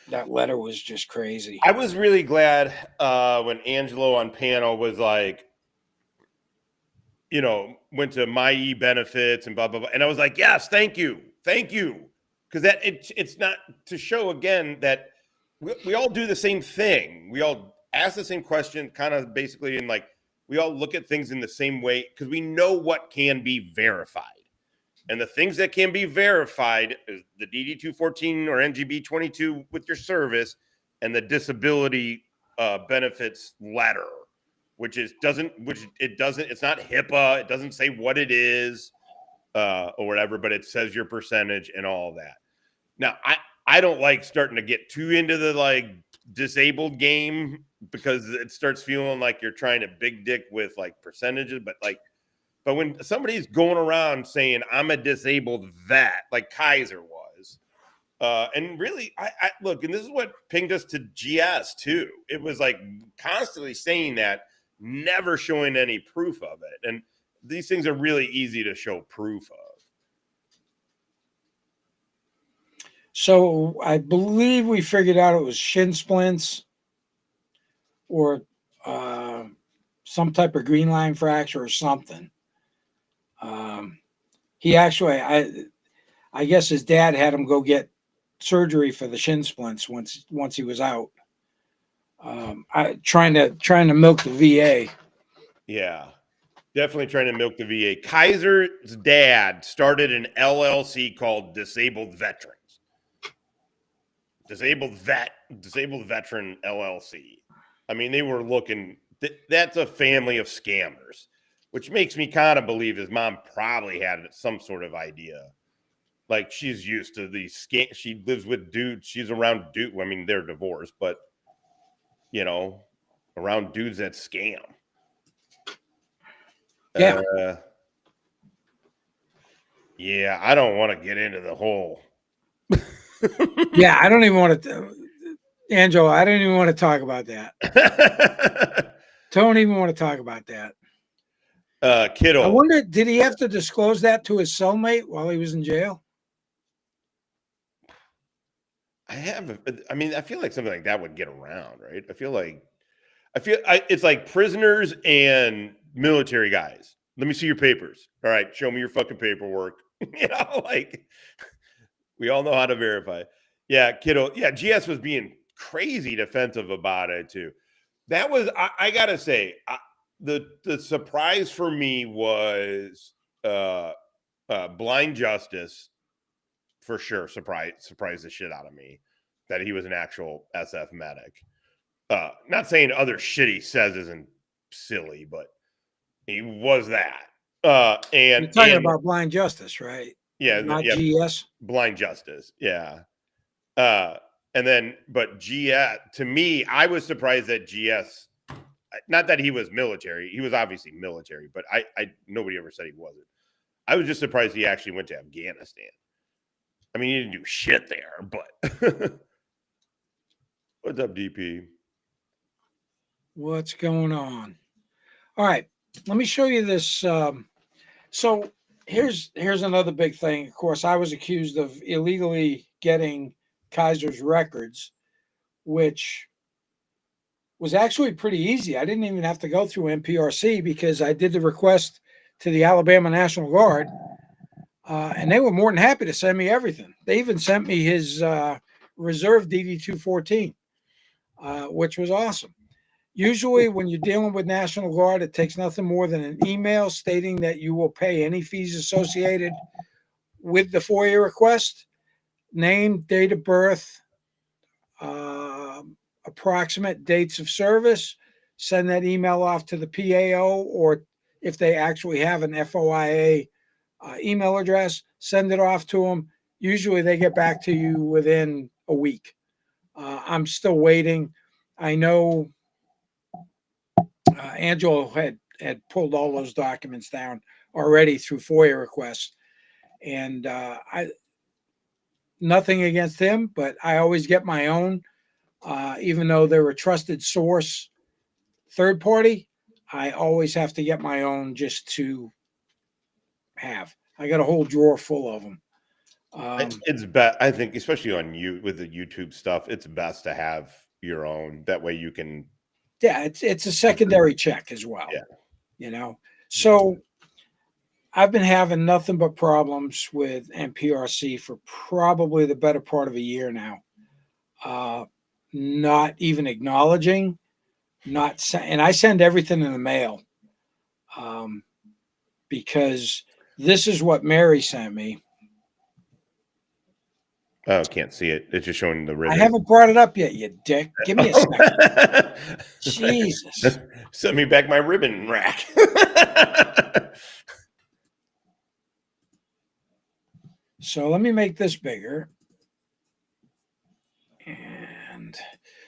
That letter was just crazy. I was really glad when Angelo on panel was like, went to my benefits and blah, blah, blah. And I was like, yes, thank you. Thank you. Because it's not to show again that we all do the same thing. We all ask the same question, kind of basically, and like we all look at things in the same way because we know what can be verified. And the things that can be verified is the DD-214 or NGB-22 with your service and the disability benefits letter, it's not HIPAA. It doesn't say what it is or whatever, but it says your percentage and all that. Now, I don't like starting to get too into the like disabled game because it starts feeling like you're trying to big dick with like percentages, but when somebody's going around saying I'm a disabled vet, like Kiser was, and really, I look, and this is what pinged us to GS too. It was like constantly saying that, never showing any proof of it. And these things are really easy to show proof of. So I believe we figured out it was shin splints or some type of green line fracture or something. He actually, I guess his dad had him go get surgery for the shin splints once he was out. Trying to milk the VA. Yeah, definitely trying to milk the VA. Kiser's dad started an LLC called Disabled Veterans. Disabled Veteran LLC. I mean, they were looking. That's a family of scammers, which makes me kind of believe his mom probably had some sort of idea. Like she's used to these scam. She lives with dudes. She's around dudes. I mean, they're divorced, but around dudes that scam. Yeah. Yeah, I don't want to get into the whole. Yeah, I don't even want to. Angelo, I don't even want to talk about that. Don't even want to talk about that. Kiddo. I wonder, did he have to disclose that to his cellmate while he was in jail? I feel like something like that would get around, right? It's like prisoners and military guys. Let me see your papers. All right, show me your fucking paperwork. Like we all know how to verify. Yeah, kiddo. Yeah, GS was being crazy defensive about it too. That was, I gotta say, the surprise for me was Blind Justice for sure. Surprised the shit out of me that he was an actual SF medic. Not saying other shit he says isn't silly, but he was that. And you're talking about Blind Justice, right? Yeah, not yeah, GS. Blind Justice, yeah. And then, but GS, to me, I was surprised that GS not that he was military. He was obviously military, but nobody ever said he wasn't. I was just surprised he actually went to Afghanistan. I mean, he didn't do shit there, but what's up, DP? What's going on? All right, let me show you this. So here's another big thing. Of course, I was accused of illegally getting Kiser's records, which was actually pretty easy. I didn't even have to go through NPRC because I did the request to the Alabama National Guard, and they were more than happy to send me everything. They even sent me his reserve DD-214, which was awesome. Usually when you're dealing with National Guard, it takes nothing more than an email stating that you will pay any fees associated with the FOIA request, name, date of birth, approximate dates of service, send that email off to the PAO, or if they actually have an FOIA email address, send it off to them. Usually they get back to you within a week. I'm still waiting. I know Angelo had pulled all those documents down already through FOIA requests, and nothing against him, but I always get my own, even though they're a trusted source, third party. I always have to get my own just to have. I got a whole drawer full of them. It's best, I think, especially on you with the YouTube stuff. It's best to have your own. That way you can. Yeah, it's a secondary check as well. Yeah. You know, so I've been having nothing but problems with NPRC for probably the better part of a year now. Not even acknowledging, and I send everything in the mail, because this is what Mary sent me. Oh, can't see it. It's just showing the ribbon. I haven't brought it up yet, you dick. Give me a second. Jesus. Send me back my ribbon rack. So let me make this bigger. And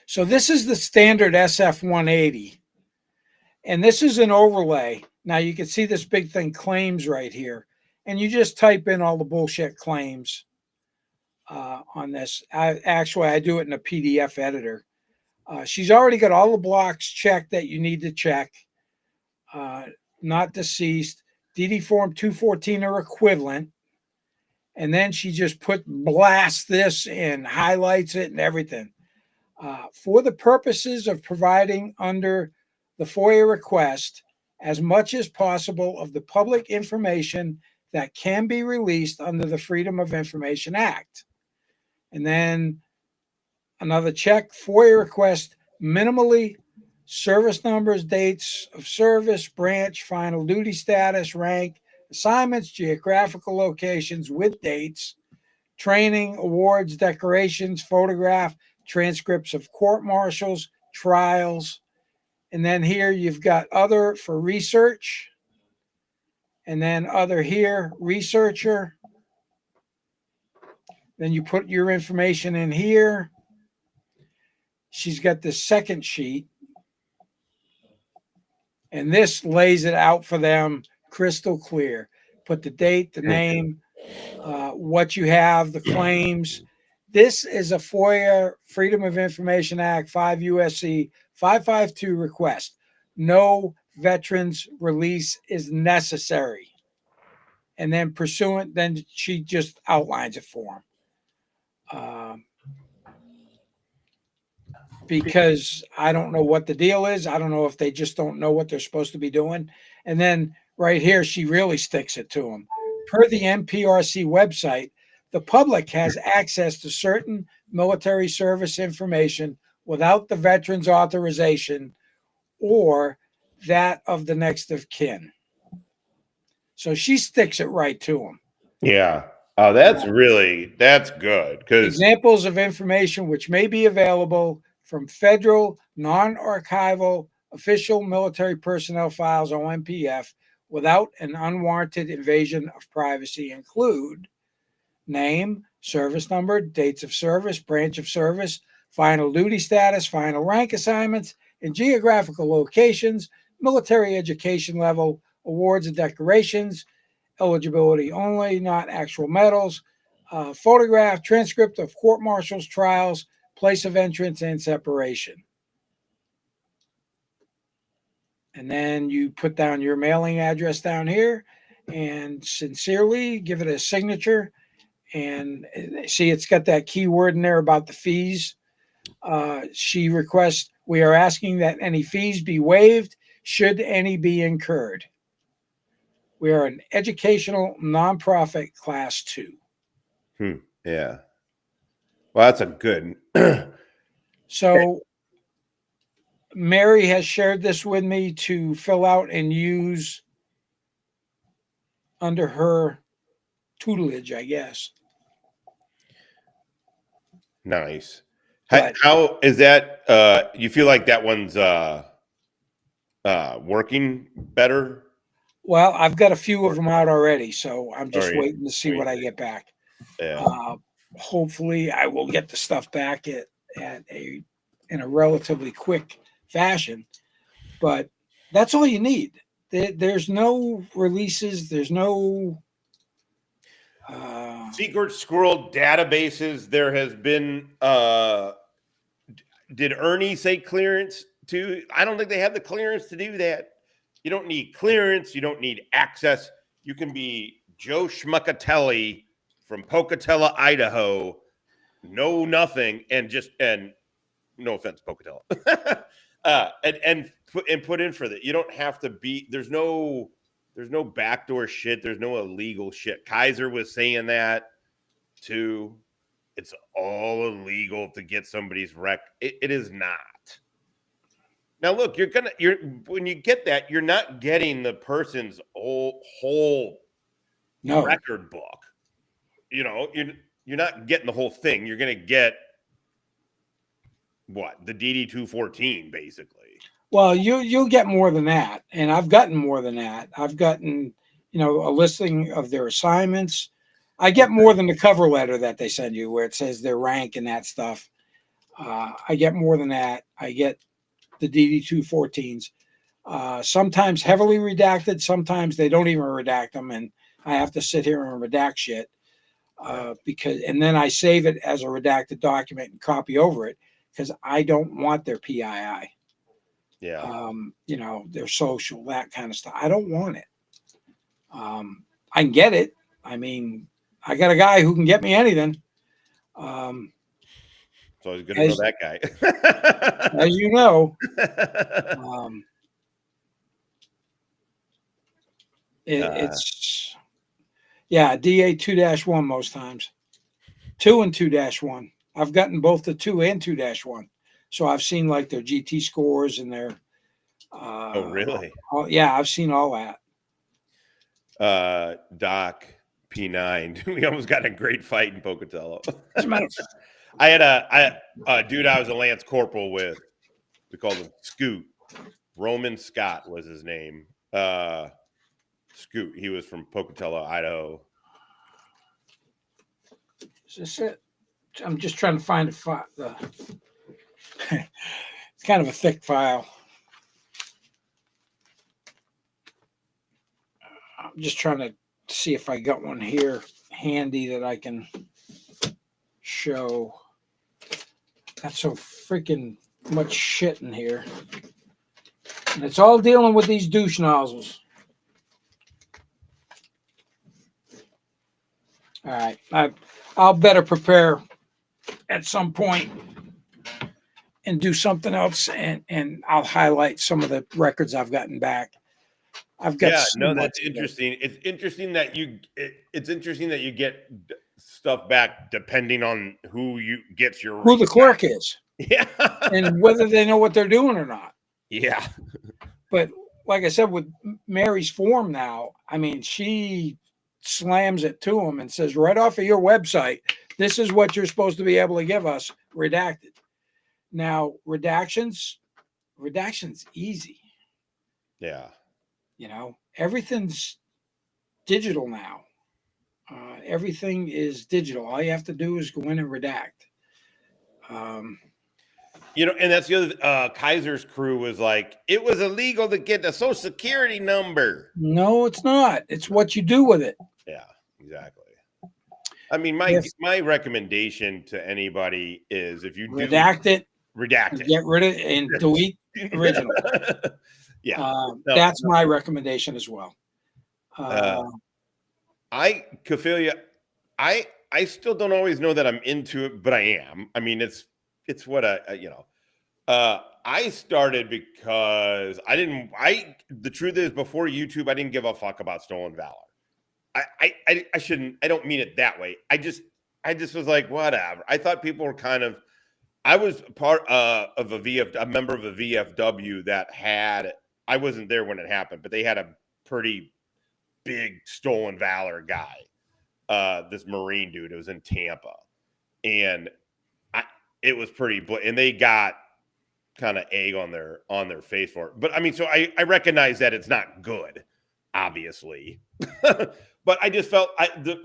so this is the standard SF-180. And this is an overlay. Now you can see this big thing, claims, right here. And you just type in all the bullshit claims on this. I do it in a PDF editor. She's already got all the blocks checked that you need to check. Not deceased, DD form 214 or equivalent. And then she just blasts this and highlights it and everything. For the purposes of providing under the FOIA request as much as possible of the public information that can be released under the Freedom of Information Act. And then another check, FOIA request minimally service numbers, dates of service, branch, final duty status, rank, assignments, geographical locations with dates, training, awards, decorations, photograph, transcripts of court martials, trials. And then here you've got other for research. And then other here, researcher. Then you put your information in here. She's got the second sheet. And this lays it out for them crystal clear. Put the date, the name, what you have, the claims. This is a FOIA Freedom of Information Act 5 USC 552 request. No veterans release is necessary. And then pursuant, then she just outlines it for them. Because I don't know what the deal is. I don't know if they just don't know what they're supposed to be doing. And then right here, she really sticks it to them. Per the NPRC website, the public has access to certain military service information without the veteran's authorization or that of the next of kin. So she sticks it right to them. Yeah. Oh, that's good. Examples of information which may be available from federal non-archival official military personnel files, OMPF, without an unwarranted invasion of privacy include name, service number, dates of service, branch of service, final duty status, final rank assignments, and geographical locations, military education level, awards and decorations, eligibility only, not actual medals, photograph, transcript of court martials, trials, place of entrance, and separation. And then you put down your mailing address down here and sincerely give it a signature. And see, it's got that keyword in there about the fees. She requests, we are asking that any fees be waived should any be incurred. We are an educational nonprofit class 2. Yeah. Well, that's a good. So Mary has shared this with me to fill out and use under her tutelage, I guess. Nice. But How is that? You feel like that one's working better? well, I've got a few of them out already, so I'm just Sorry. waiting to see what I get back. Yeah. Hopefully, I will get the stuff back in a relatively quick fashion. But that's all you need. There's no releases. There's no Secret squirrel databases. There has been. Did Ernie say clearance too? I don't think they have the clearance to do that. You don't need clearance. You don't need access. You can be Joe Schmuckatelli from Pocatello, Idaho. Know nothing and no offense, Pocatello. And put in for that. You don't have to be. There's no backdoor shit. There's no illegal shit. Kiser was saying that too. It's all illegal to get somebody's rec. It is not. Now look, when you get that, you're not getting the person's whole no. record book. You know, you're not getting the whole thing. You're gonna get what? The DD 214, basically. Well, you'll get more than that, and I've gotten more than that. I've gotten, a listing of their assignments. I get more than the cover letter that they send you, where it says their rank and that stuff. I get more than that. I get the DD 214s. Sometimes heavily redacted. Sometimes they don't even redact them, and I have to sit here and redact shit and then I save it as a redacted document and copy over it because I don't want their PII. Yeah. Their social, that kind of stuff. I don't want it. I can get it. I mean, I got a guy who can get me anything. It's always good to know that guy. As you know, it's DA 2-1 most times. 2 and 2-1. I've gotten both the 2 and 2-1. So I've seen like their GT scores and their. Oh, really? Yeah, I've seen all that. Doc P9. We almost got in a great fight in Pocatello. As a matter of fact, I had a dude I was a Lance Corporal with. We called him Scoot. Roman Scott was his name. Scoot. He was from Pocatello, Idaho. Is this it? I'm just trying to find it's kind of a thick file. I'm just trying to see if I got one here handy that I can show. Got so freaking much shit in here. And it's all dealing with these douche nozzles. All right. I'll better prepare at some point and do something else, and I'll highlight some of the records I've gotten back. I've got that's interesting. It's interesting that you get stuff back depending on who the clerk is. Yeah. And whether they know what they're doing or not. Yeah. But like I said, with Mary's form now, I mean, she slams it to them and says, right off of your website, this is what you're supposed to be able to give us redacted. Now, redaction's easy. Yeah. Everything's digital now. Everything is digital. All you have to do is go in and redact. You know, and that's the other. Kiser's crew was like, it was illegal to get the Social Security number. No, it's not. It's what you do with it. Yeah, exactly. I mean, my recommendation to anybody is if you do Redact it, it, get rid of it, and delete original. Yeah, that's my recommendation as well. Ophelia, I still don't always know that I'm into it, but I am. I mean, it's what I started because the truth is, before YouTube, I didn't give a fuck about stolen valor. I shouldn't, I don't mean it that way. I just was like, whatever. I thought people were I was part of a member of a VFW that I wasn't there when it happened, but they had a pretty big stolen valor guy. This Marine dude, it was in Tampa, and it was pretty, and they got kind of egg on their face for it. But I mean, so I recognize that it's not good, obviously, but I just felt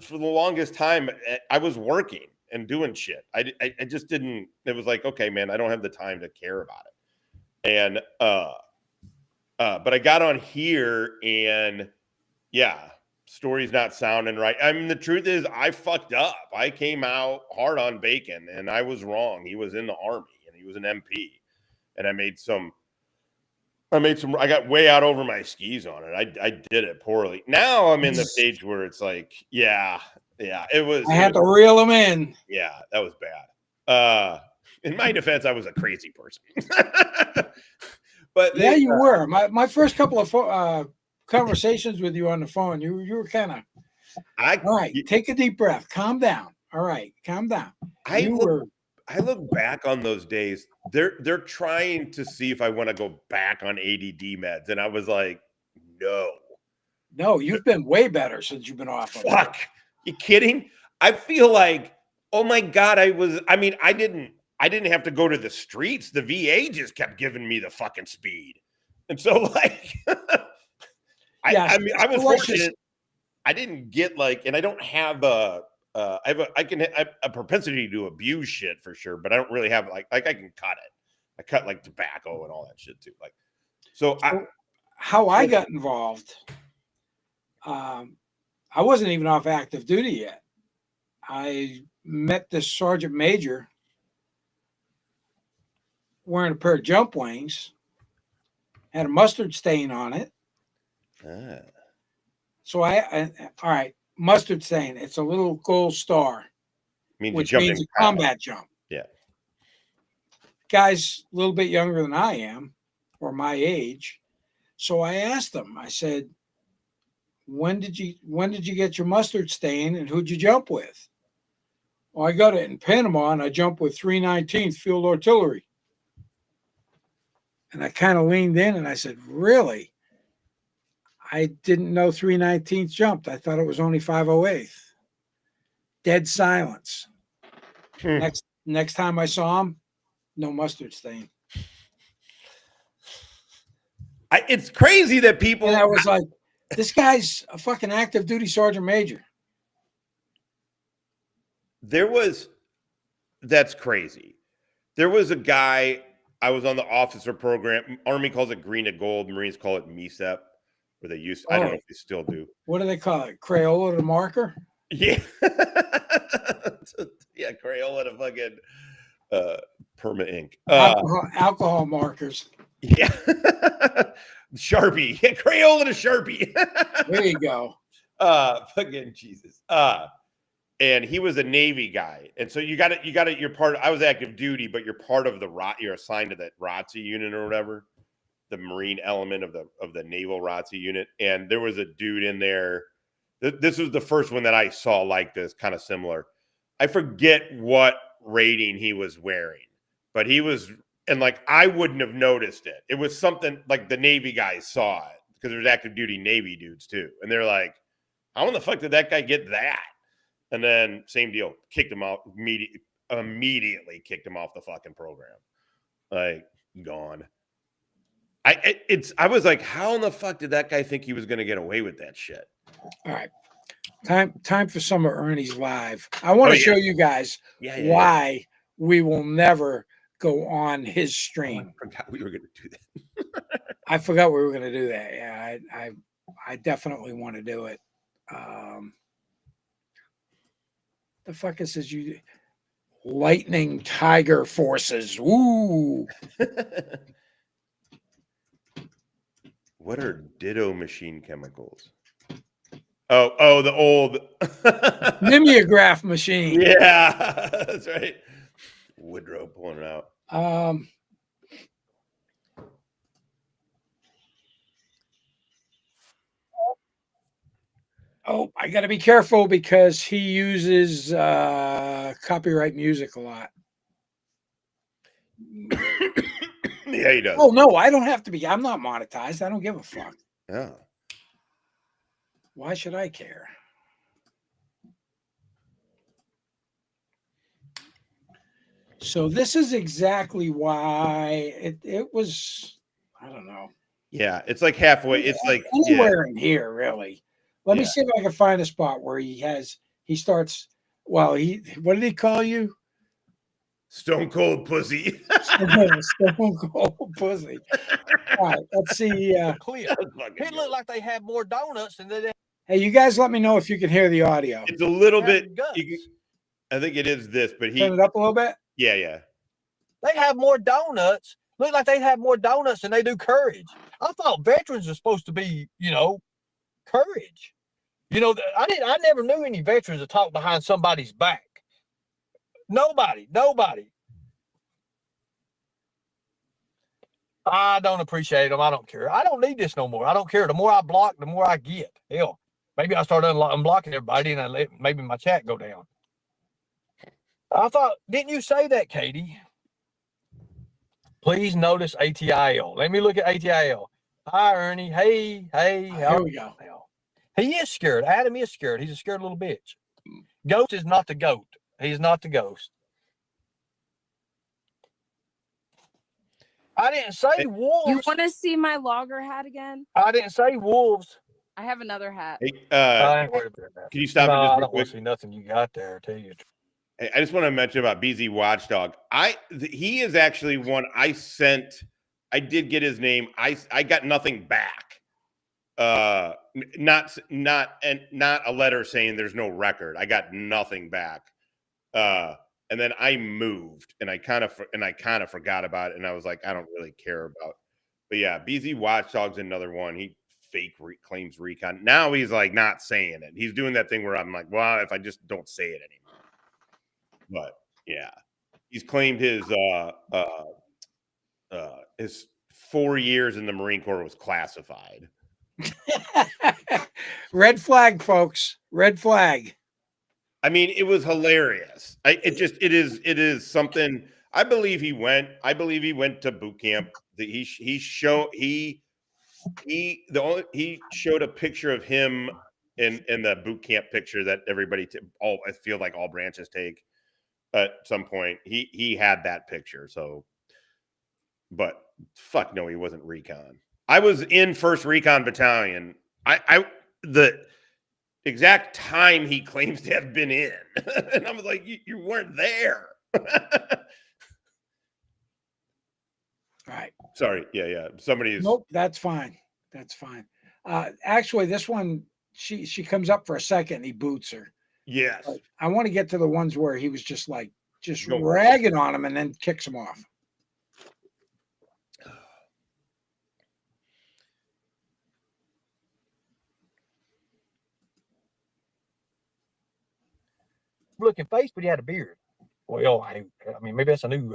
for the longest time I was working and doing shit. I just didn't. It was like, okay, man, I don't have the time to care about it. And but I got on here, and yeah, story's not sounding right. I mean, the truth is, I fucked up. I came out hard on Bacon, and I was wrong. He was in the Army, and he was an MP, and I got way out over my skis on it. I did it poorly. Now I'm in the stage where it's like, yeah, it was. I had to reel him in. Yeah, that was bad. In my defense, I was a crazy person. But yeah, you were. My first couple of conversations with you on the phone, you were kind of, all right, take a deep breath, calm down. All right, calm down. I look back on those days. They're trying to see if I want to go back on ADD meds, and I was like, no, you've been way better since you've been off. Fuck, you kidding? I feel like, oh my God, I didn't have to go to the streets. The VA just kept giving me the fucking speed, and so like, I mean, I was fortunate. I didn't get and I don't have I have a propensity to abuse shit for sure, but I don't really have I can cut it. I cut like tobacco and all that shit too. How I got involved, I wasn't even off active duty yet. I met this sergeant major wearing a pair of jump wings, had a mustard stain on it. So all right, mustard stain. It's a little gold star, which means a combat jump. Yeah. Guy's a little bit younger than I am, or my age. So I asked him. I said, "When did you get your mustard stain, and who'd you jump with?" Well, I got it in Panama, and I jumped with 319th Field Artillery. And I kind of leaned in, and I said, "Really? I didn't know 319th jumped. I thought it was only 508th." Dead silence. Next time I saw him, no mustard stain. It's crazy that people. And I was like, this guy's a fucking active duty sergeant major. That's crazy. There was a guy, I was on the officer program. Army calls it green and gold. Marines call it MESEP. Or they used, I don't know if they still do. What do they call it? Crayola to marker? Yeah. Yeah, Crayola to fucking perma ink. Alcohol markers. Yeah. Sharpie. Yeah, Crayola to Sharpie. There you go. Fucking Jesus. And he was a Navy guy. And so you got it, you're part of, I was active duty, but you're part of you're assigned to that ROTC unit or whatever. The Marine element of the naval ROTC unit. And there was a dude in there. This was the first one that I saw like this, kind of similar. I forget what rating he was wearing, but he was, and I wouldn't have noticed it. It was something like the Navy guys saw it because there's active duty Navy dudes too. And they're like, how in the fuck did that guy get that? And then same deal, kicked him out immediately kicked him off the fucking program. Gone. I was like, how in the fuck did that guy think he was going to get away with that shit? All right. Time for some of Ernie's live. I want to show you guys why we will never go on his I stream. forgot we were going to do that. I forgot we were going to do that. Yeah, I definitely want to do it. The fuck is this? You lightning tiger forces. Ooh. What are ditto machine chemicals? Oh, the old Mimeograph machine. Yeah, that's right. Woodrow pulling it out. Oh, I got to be careful because he uses copyright music a lot. Yeah, he does. Oh, no, I don't have to be. I'm not monetized. I don't give a fuck. Yeah. Why should I care? So this is exactly why it was, I don't know. Yeah, it's like halfway. It's like anywhere in here, really. Let me see if I can find a spot where he starts. Well, what did he call you? Stone cold pussy. Stone cold pussy. All right, let's see. Clear. It looked like they had more donuts than they. Hey, you guys, let me know if you can hear the audio. It's a little bit. I think it is this, but turn it up a little bit. Yeah. They have more donuts. Look like they have more donuts than they do courage. I thought veterans are supposed to be, courage. I never knew any veterans that talk behind somebody's back. Nobody. I don't appreciate them. I don't care. I don't need this no more. I don't care. The more I block, the more I get. Hell, maybe I start unblocking everybody and I let maybe my chat go down. I thought, didn't you say that, Katie? Please notice ATIL. Let me look at ATIL. Hi, Ernie. Hey. Here we go. He is scared. Adam is scared. He's a scared little bitch. Ghost is not the goat. He's not the ghost. I didn't say wolves. You want to see my logger hat again? I didn't say wolves. I have another hat. Hey, Can you stop no, it just I real don't want quick? to see nothing you got there. Tell you. Hey, I just want to mention about BZ Watchdog. He is actually one I sent. I did get his name. I got nothing back. Not a letter saying there's no record. I got nothing back. And then I moved, and I kind of forgot about it, and I was like, I don't really care about. But yeah, BZ Watchdog's another one. He claims recon. Now he's like not saying it. He's doing that thing where I'm like, well, if I just don't say it anymore. But yeah, he's claimed his 4 years in the Marine Corps was classified. Red flag, folks. Red flag. I mean, it was hilarious. It is something. I believe he went to boot camp. He showed a picture of him in the boot camp picture that everybody I feel like all branches take at some point. He had that picture. So, but fuck no, he wasn't recon. I was in 1st Recon Battalion. The exact time he claims to have been in. And I was like, you weren't there. All right. Sorry. Yeah. Nope, that's fine. That's fine. Actually, this one, she comes up for a second, he boots her. Yes. But I want to get to the ones where he was just ragging on him and then kicks him off. Looking face, but he had a beard. Well, I mean, maybe that's a new.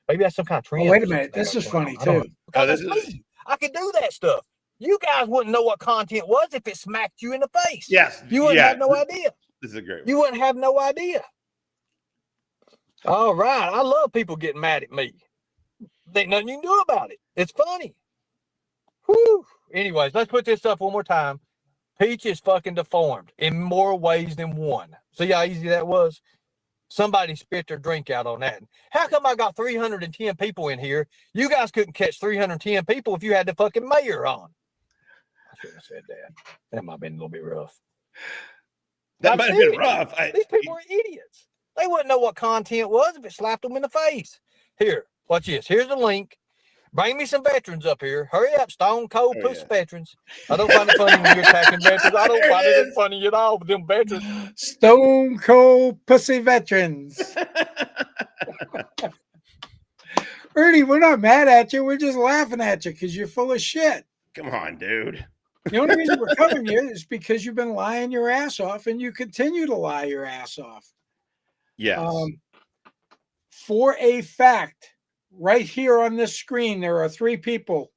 Maybe that's some kind of trend. Oh, wait a minute, this is funny too. I can do that stuff. You guys wouldn't know what content was if it smacked you in the face. Yes, you wouldn't have no idea. This is a great one. You wouldn't have no idea. All right, I love people getting mad at me. Ain't nothing you can do about it. It's funny. Whew. Anyways, let's put this up one more time. Peach is fucking deformed in more ways than one. See how easy that was? Somebody spit their drink out on that. How come I got 310 people in here? You guys couldn't catch 310 people if you had the fucking mayor on. I shouldn't have said that. That might have been a little bit rough. That might have been rough. These people are idiots. They wouldn't know what content was if it slapped them in the face. Here, watch this. Here's the link. Bring me some veterans up here. Hurry up, Stone Cold Pussy veterans. I don't find it funny when you're attacking veterans. I don't find it funny at all with them veterans. Stone Cold Pussy Veterans. Ernie, we're not mad at you. We're just laughing at you because you're full of shit. Come on, dude. The only reason we're covering you is because you've been lying your ass off and you continue to lie your ass off. Yes. For a fact, right here on this screen, there are 3 people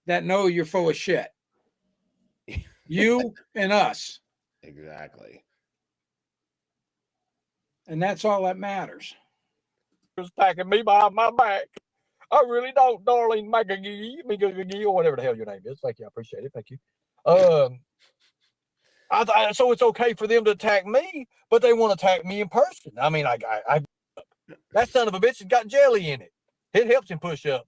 that know you're full of shit. You and us. Exactly. And that's all that matters. Was attacking me behind my back. I really don't, darling McGee, or whatever the hell your name is. Thank you. I appreciate it. Thank you. So it's okay for them to attack me, but they want to attack me in person. I mean, that son of a bitch has got jelly in it. It helps him push up.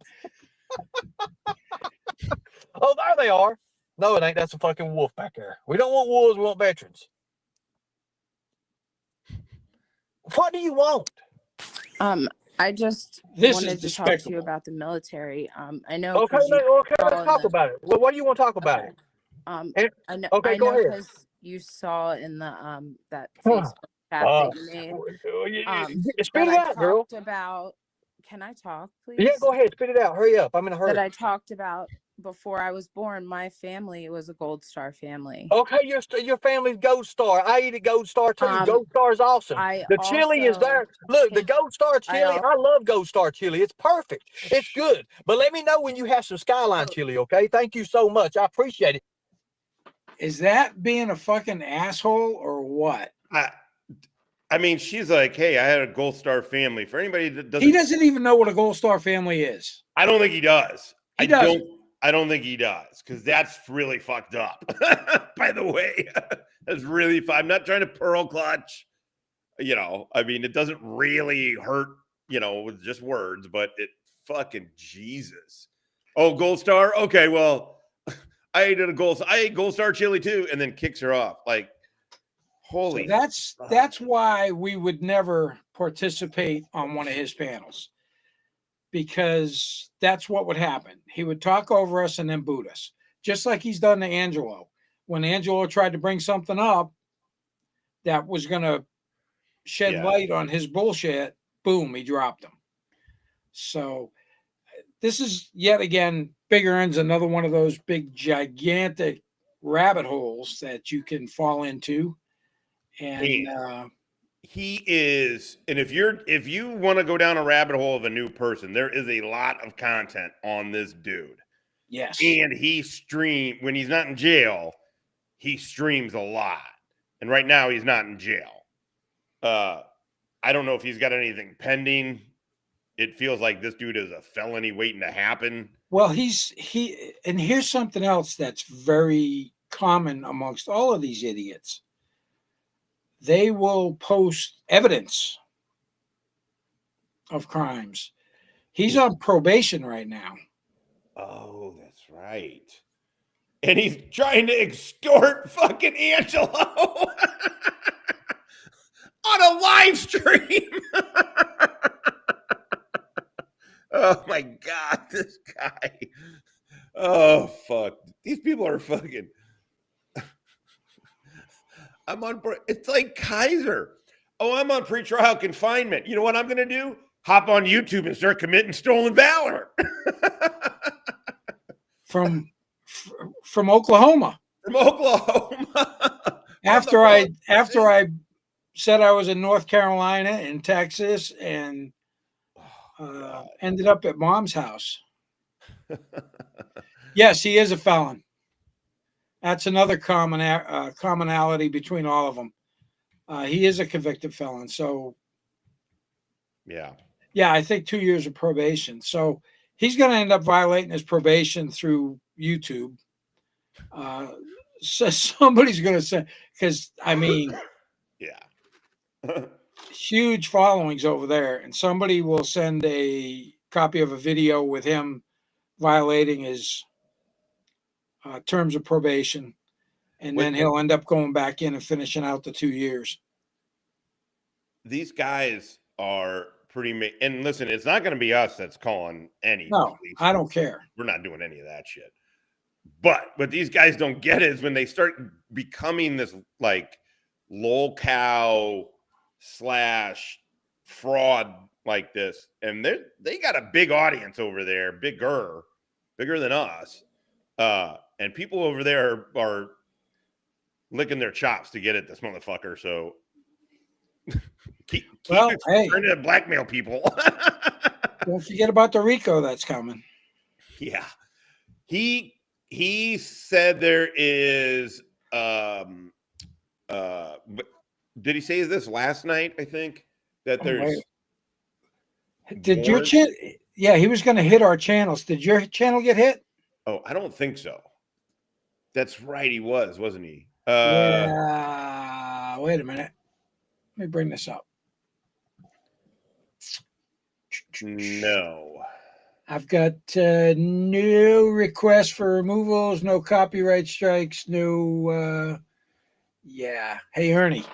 Oh, there they are. No, it ain't. That's a fucking wolf back there. We don't want wolves. We want veterans. What do you want? I just This wanted is to talk to you despicable. about the military. I know. Okay, 'cause you let's saw in talk the- about it. Well, what do you want to talk about okay. it? I know. Okay, I go know ahead. because you saw in the that Facebook chat that you made. Spit it that I out, girl. talked about. Can I talk, please? Yeah, go ahead. Spit it out. Hurry up. I'm in a hurry. That I talked about before I was born. My family was a Gold Star family. Okay, your family's Gold Star. I eat a Gold Star too. Gold Star is awesome. The chili is there. Look, the Gold Star chili. I love Gold Star chili. It's perfect. It's good. But let me know when you have some Skyline chili, okay? Thank you so much. I appreciate it. Is that being a fucking asshole or what? I mean, she's like, hey, I had a Gold Star family. For anybody that doesn't, He doesn't even know what a Gold Star family is. I don't think he does. He doesn't. I don't think he does, because that's really fucked up. By the way, that's really fun. I'm not trying to pearl clutch. I mean, it doesn't really hurt, with just words, but it fucking Jesus. Oh, Gold Star. Okay, well, I ate Gold Star chili too, and then kicks her off. Like, holy. So that's why we would never participate on one of his panels, because that's what would happen. He would talk over us and then boot us, just like he's done to Angelo. When Angelo tried to bring something up that was going to shed light on his bullshit, boom, he dropped him. So this is yet again, Big Ern's another one of those big, gigantic rabbit holes that you can fall into. And he is, and if you want to go down a rabbit hole of a new person, there is a lot of content on this dude. Yes. And when he's not in jail, he streams a lot. And right now he's not in jail. I don't know if he's got anything pending. It feels like this dude is a felony waiting to happen. Well, and here's something else that's very common amongst all of these idiots. They will post evidence of crimes. He's on probation right now. Oh, that's right. And he's trying to extort fucking Angelo on a live stream. Oh my God, this guy. Oh, fuck. These people are fucking. It's like Kiser. Oh, I'm on pretrial confinement. You know what I'm going to do? Hop on YouTube and start committing stolen valor. From Oklahoma. From Oklahoma. After I said I was in North Carolina and Texas and ended up at Mom's house. Yes, he is a felon. That's another commonality between all of them. He is a convicted felon. So, yeah, I think 2 years of probation. So he's going to end up violating his probation through YouTube. So somebody's going to say, because I mean, huge followings over there, and somebody will send a copy of a video with him violating his terms of probation, and then he'll end up going back in and finishing out the 2 years. These guys are and listen, it's not going to be us that's calling any. No, police. I don't care. We're not doing any of that shit. But what these guys don't get is when they start becoming this like lolcow / fraud like this, and they got a big audience over there, bigger than us, and people over there are licking their chops to get at this motherfucker. So keep Well, hey, trying to blackmail people. don't forget about the RICO that's coming. Yeah, he said there is but did he say this last night? I think that there's did your warrants. yeah, he was going to hit our channels. Did your channel get hit? Oh, I don't think so. That's right, he wasn't he? Yeah, wait a minute, let me bring this up. No, I've got no requests for removals, no copyright strikes, no yeah. Hey, Ernie.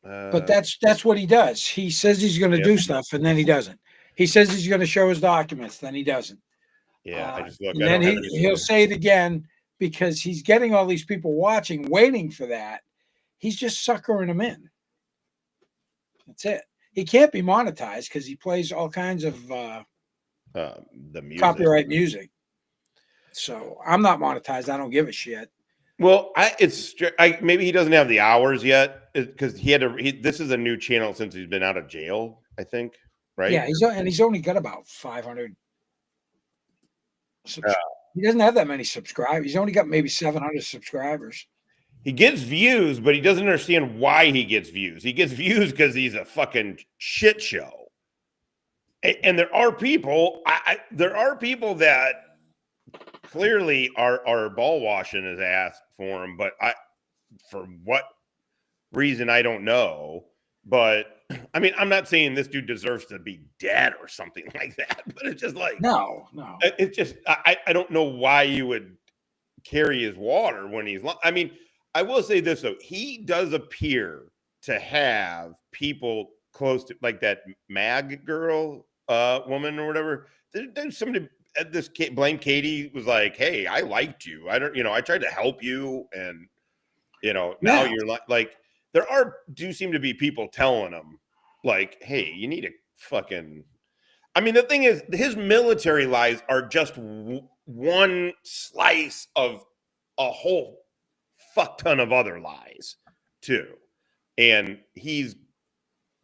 But that's what he does. He says he's going to do stuff, and then he doesn't. He says he's going to show his documents, then he doesn't. yeah. I just look. And then he'll say it again because he's getting all these people watching, waiting for that. He's just suckering them in. That's it. He can't be monetized because he plays all kinds of the music. copyright music. So I'm not monetized. I don't give a shit. Well, maybe he doesn't have the hours yet because this is a new channel since he's been out of jail, I think, right? Yeah, he's only got about 500. He doesn't have that many subscribers. He's only got maybe 700 subscribers. He gets views, but he doesn't understand why he gets views. He gets views because he's a fucking shit show. And there are people, there are people that clearly are ball washing his ass for him, but for what reason I don't know. But I mean, I'm not saying this dude deserves to be dead or something like that, but it's just like no. It's just I don't know why you would carry his water when he's. I mean, I will say this though, he does appear to have people close to like that mag girl, woman or whatever. There's somebody. This Blame Katie was like, hey, I liked you. I tried to help you. And, now you're like, do seem to be people telling him like, hey, you need to fucking, I mean, the thing is his military lies are just one slice of a whole fuck ton of other lies too. And he's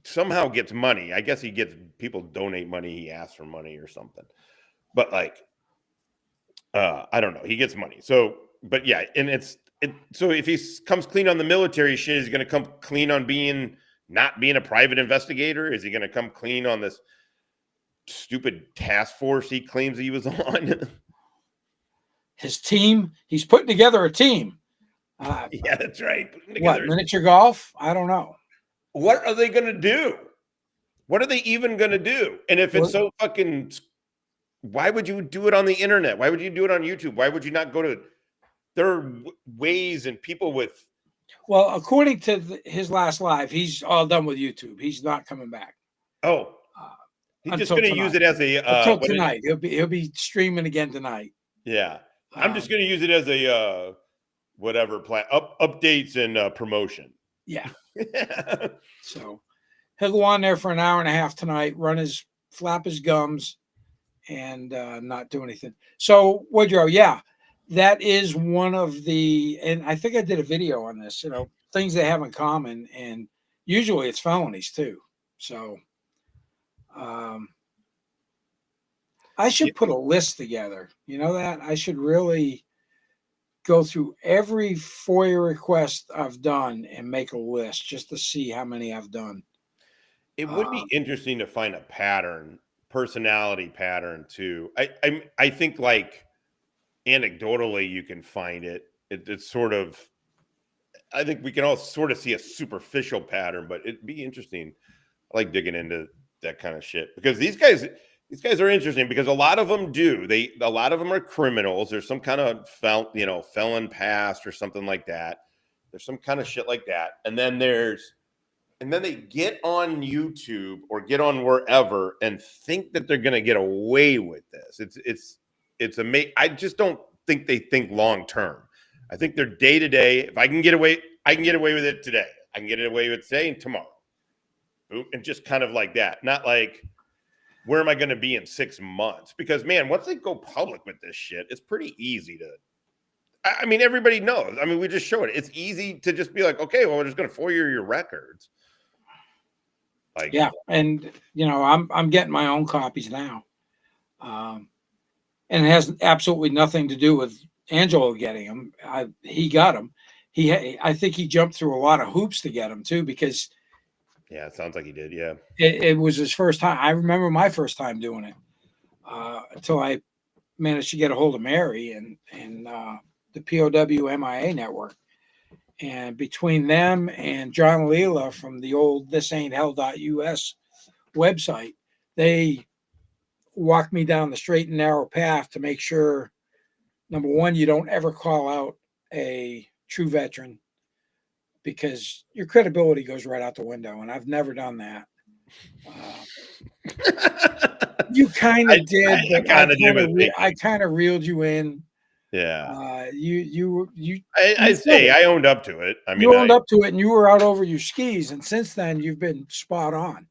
somehow gets money. I guess he gets people donate money. He asks for money or something. But like, I don't know. He gets money. So, but yeah, and so if he comes clean on the military shit, is he going to come clean on not being a private investigator? Is he going to come clean on this stupid task force he claims he was on? His team, he's putting together a team. Yeah, that's right. What, miniature golf? I don't know. What are they going to do? What are they even going to do? And if it's so fucking, why would you do it on the internet? Why would you do it on YouTube? Why would you not go to, there are ways and people with. Well, according to his last live, he's all done with YouTube. He's not coming back. Oh, he's just going to use it as a, until tonight. He'll be streaming again tonight. Yeah. I'm just going to use it as a, whatever updates and promotion. Yeah. So he'll go on there for an hour and a half tonight, flap his gums, and not do anything. So Woodrow, yeah, that is one of the, and I think I did a video on this, things they have in common, and usually it's felonies too. So I should put a list together. You know that? I should really go through every FOIA request I've done and make a list just to see how many I've done. It would be interesting to find a personality pattern too. I think like anecdotally you can find it. It's sort of, I think we can all sort of see a superficial pattern, but it'd be interesting. I like digging into that kind of shit because these guys are interesting because a lot of them a lot of them are criminals. There's some kind of felon past or something like that. There's some kind of shit like that. And then they get on YouTube or get on wherever and think that they're going to get away with this. It's amazing. I just don't think they think long term. I think they're day to day. If I can get away with it today. I can get away with it today and tomorrow. And just kind of like that. Not like, where am I going to be in 6 months? Because, man, once they go public with this shit, it's pretty easy to. I mean, everybody knows. I mean, we just showed it. It's easy to just be like, okay, well, we're just going to FOIA your records. Like, yeah, and I'm getting my own copies now, and it has absolutely nothing to do with Angelo getting them. He got them. I think he jumped through a lot of hoops to get them too, because yeah, it sounds like he did. Yeah, it was his first time. I remember my first time doing it, until I managed to get a hold of Mary and the POW MIA network. And between them and John Leela from the old thisain'thell.us website, they walked me down the straight and narrow path to make sure, number one, you don't ever call out a true veteran, because your credibility goes right out the window. And I've never done that. You kind of did, but I kind of reeled you in. Yeah. I owned up to it. I mean, you owned up to it, and you were out over your skis. And since then, you've been spot on.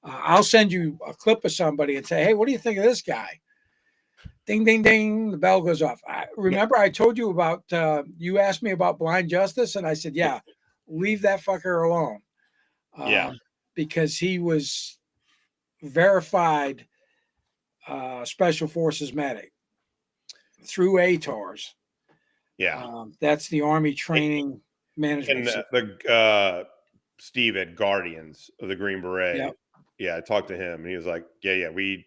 I'll send you a clip of somebody and say, "Hey, what do you think of this guy?" Ding, ding, ding. The bell goes off. Remember, I told you about. You asked me about blind justice, and I said, "Yeah, leave that fucker alone." Yeah, because he was verified special forces medic through ATARS. Yeah. That's the Army Training Management. And the Steve at Guardians of the Green Beret. Yep. Yeah, I talked to him, and he was like, yeah, we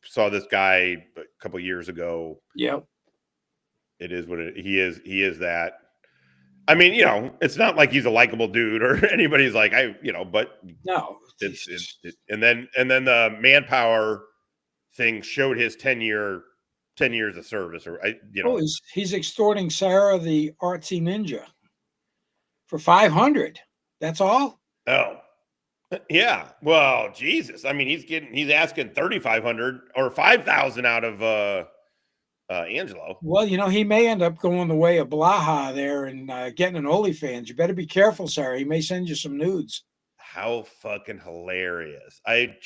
saw this guy a couple years ago. Yep. It is what he is. He is that. I mean, it's not like he's a likable dude or anybody's like, but no, and then the manpower thing showed his 10 years of service, or he's extorting Sarah the artsy ninja for $500. That's all. Oh, yeah. Well, Jesus. I mean, he's asking $3,500 or $5,000 out of Angelo. Well, he may end up going the way of Blaha there and getting an OnlyFans. You better be careful, Sarah. He may send you some nudes. How fucking hilarious. I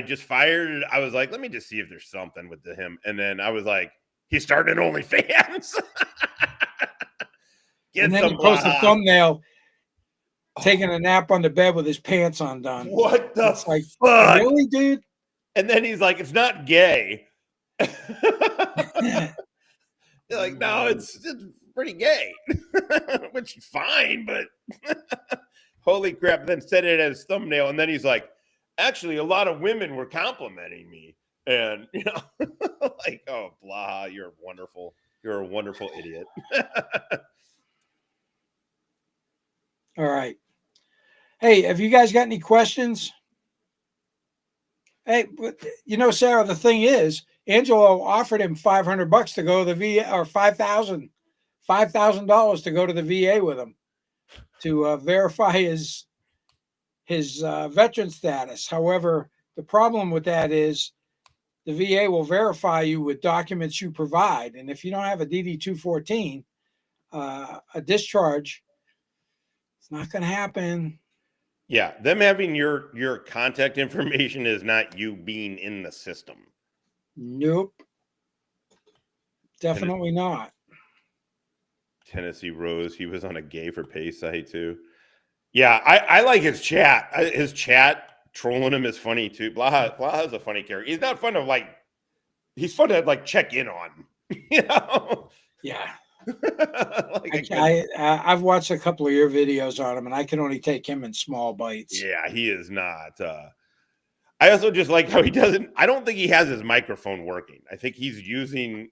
just fired it. I was like, let me just see if there's something with him. And then I was like, he started OnlyFans. And then he posts a thumbnail taking a nap on the bed with his pants undone. What the fuck? Really, dude? And then he's like, it's not gay. You're like, no, it's pretty gay. Which is fine, but holy crap. Then set it as thumbnail. And then he's like, actually, a lot of women were complimenting me. And, like, oh, blah, you're wonderful. You're a wonderful idiot. All right. Hey, have you guys got any questions? Hey, Sarah, the thing is, Angelo offered him $500 to go to the VA, or $5,000 to go to the VA with him to verify his veteran status. However, the problem with that is the VA will verify you with documents you provide, and if you don't have a DD-214, a discharge, it's not going to happen. Yeah, them having your contact information is not you being in the system. Nope. Definitely not. Tennessee Rose, he was on a Gay for Pay site too. Yeah, I like his chat. His chat trolling him is funny too. Blaha's a funny character. He's not fun to he's fun to check in on. Yeah. I've watched a couple of your videos on him, and I can only take him in small bites. Yeah, he is not. I also just like how I don't think he has his microphone working. I think he's using.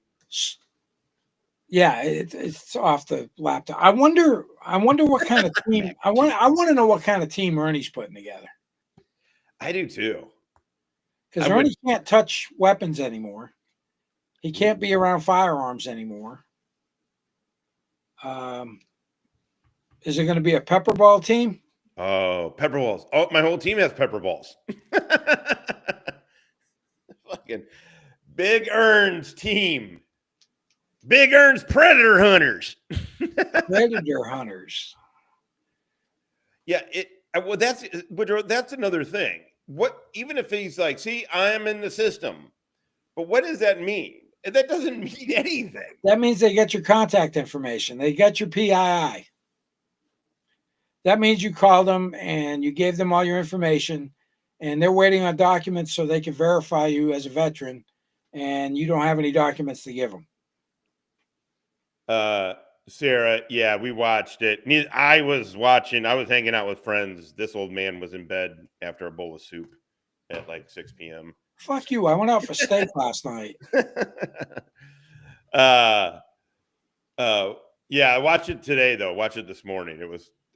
Yeah, it's off the laptop. I wonder what kind of team. I want to know what kind of team Ernie's putting together. I do too. Because Ernie can't touch weapons anymore. He can't be around firearms anymore. Is it going to be a pepper ball team? Oh, pepper balls. Oh, my whole team has pepper balls. Fucking Big Ern's team. Big Ern's Predator Hunters. Predator hunters. Yeah, well, that's another thing. What, even if he's like, see, I'm in the system, but what does that mean? That doesn't mean anything. That means they get your contact information. They get your PII. That means you called them and you gave them all your information, and they're waiting on documents so they can verify you as a veteran, and you don't have any documents to give them. Sarah, yeah, we watched it. I was hanging out with friends. This old man was in bed after a bowl of soup at like 6 p.m. Fuck you. I went out for steak last night. Yeah, I watched it today though. Watched it this morning.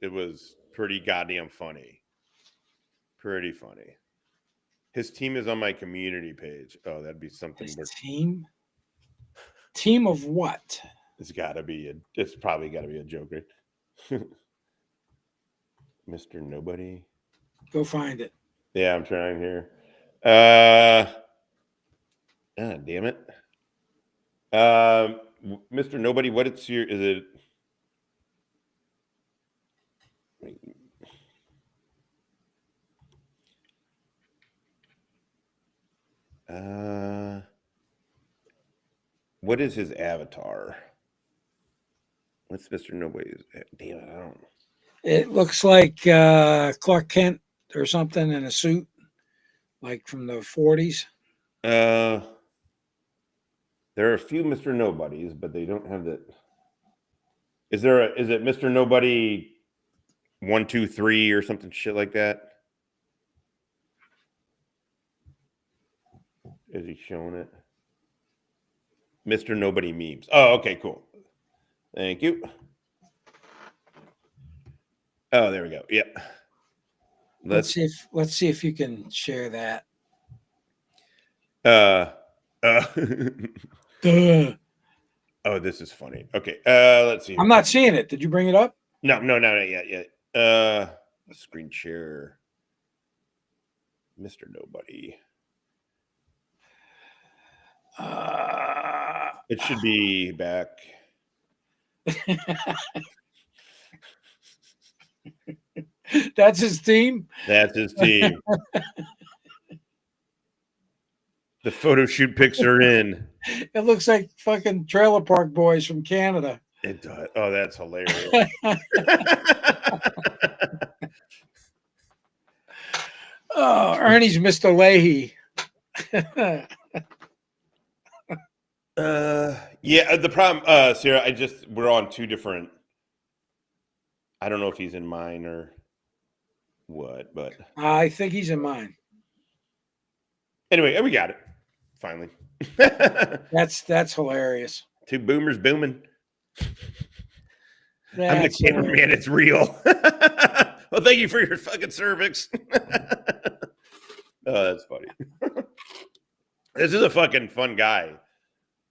It was pretty goddamn funny. Pretty funny. His team is on my community page. Oh, that'd be something. His team? Team of what? It's probably got to be a joke, right? Mr. Nobody. Go find it. Yeah, I'm trying here. God damn it. Mr. Nobody, is it? What is his avatar? What's Mr. Nobody's? Damn it, I don't. It looks like Clark Kent or something in a suit, like from the 40s. There are a few Mr. Nobodies, but they don't have that. Is it Mr. Nobody 1, 2, 3 or something shit like that? Is he showing it? Mr. Nobody memes. Oh, okay, cool. Thank you. Oh, there we go. Yeah. Let's see if you can share that. Oh, this is funny. Okay. Let's see. I'm not seeing it. Did you bring it up? No, not yet. Screen share. Mr. Nobody. It should be back. That's his team? That's his team. The photo shoot pics are in. It looks like fucking Trailer Park Boys from Canada. It does. Oh, that's hilarious. Oh, Ernie's Mr. Leahy. Yeah, the problem, Sarah, we're on two different. I don't know if he's in mine or what, but I think he's in mine. Anyway, we got it. Finally. That's hilarious. Two boomers booming. That's I'm the cameraman. It's real. Well, thank you for your fucking cervix. Oh, that's funny. This is a fucking fun guy.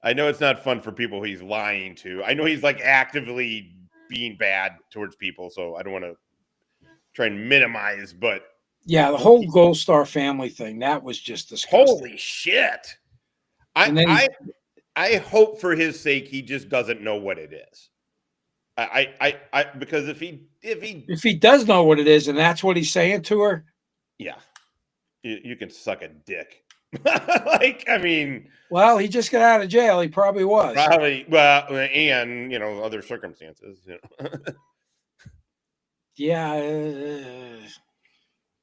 I know it's not fun for people he's lying to. I know he's like actively being bad towards people, so I don't want to try and minimize, but yeah, the whole Gold Star family thing, that was just disgusting. Holy shit. I hope for his sake he just doesn't know what it is. Because if he does know what it is and that's what he's saying to her, yeah, you can suck a dick. Like, I mean, well, he just got out of jail. He probably was. Well, and other circumstances. Yeah.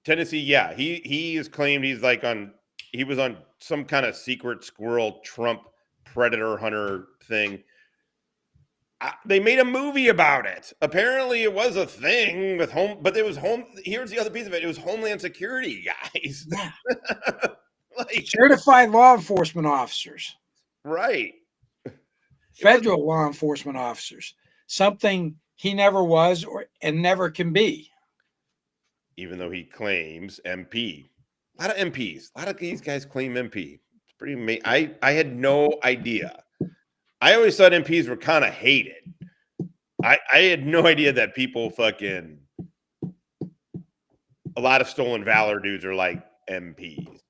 Tennessee, yeah, he has claimed he was on some kind of secret squirrel Trump predator hunter thing. They made a movie about it. Apparently, it was a thing with but it was Here's the other piece of it: it was Homeland Security guys. Yeah. Like, certified law enforcement officers, right? Federal law enforcement officers. Something he never was and never can be. Even though he claims MP. A lot of MPs. A lot of these guys claim MP. It's pretty amazing. I had no idea. I always thought MPs were kind of hated. I I had no idea that people fucking a lot of stolen valor dudes are like MPs.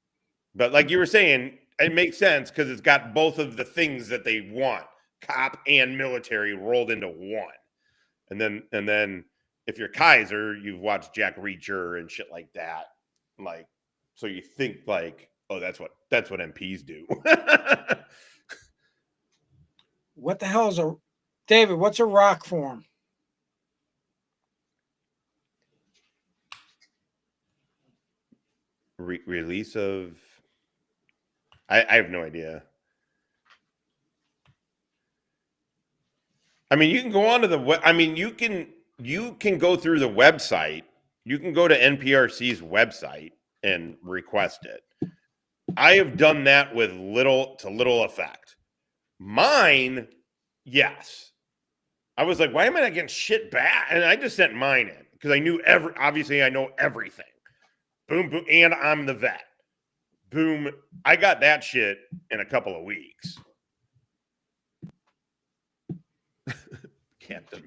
But like you were saying, it makes sense because it's got both of the things that they want, cop and military rolled into one. And then if you're Kiser, you've watched Jack Reacher and shit like that. Like, so you think like, oh, that's what MPs do. What the hell is David, what's a rock form? Release of I have no idea. I mean, you can go onto the web. I mean, you can go through the website. You can go to NPRC's website and request it. I have done that with little to little effect. Mine, yes. I was like, why am I not getting shit back? And I just sent mine in because I knew obviously I know everything. Boom, boom, and I'm the vet. Boom. I got that shit in a couple of weeks. Captain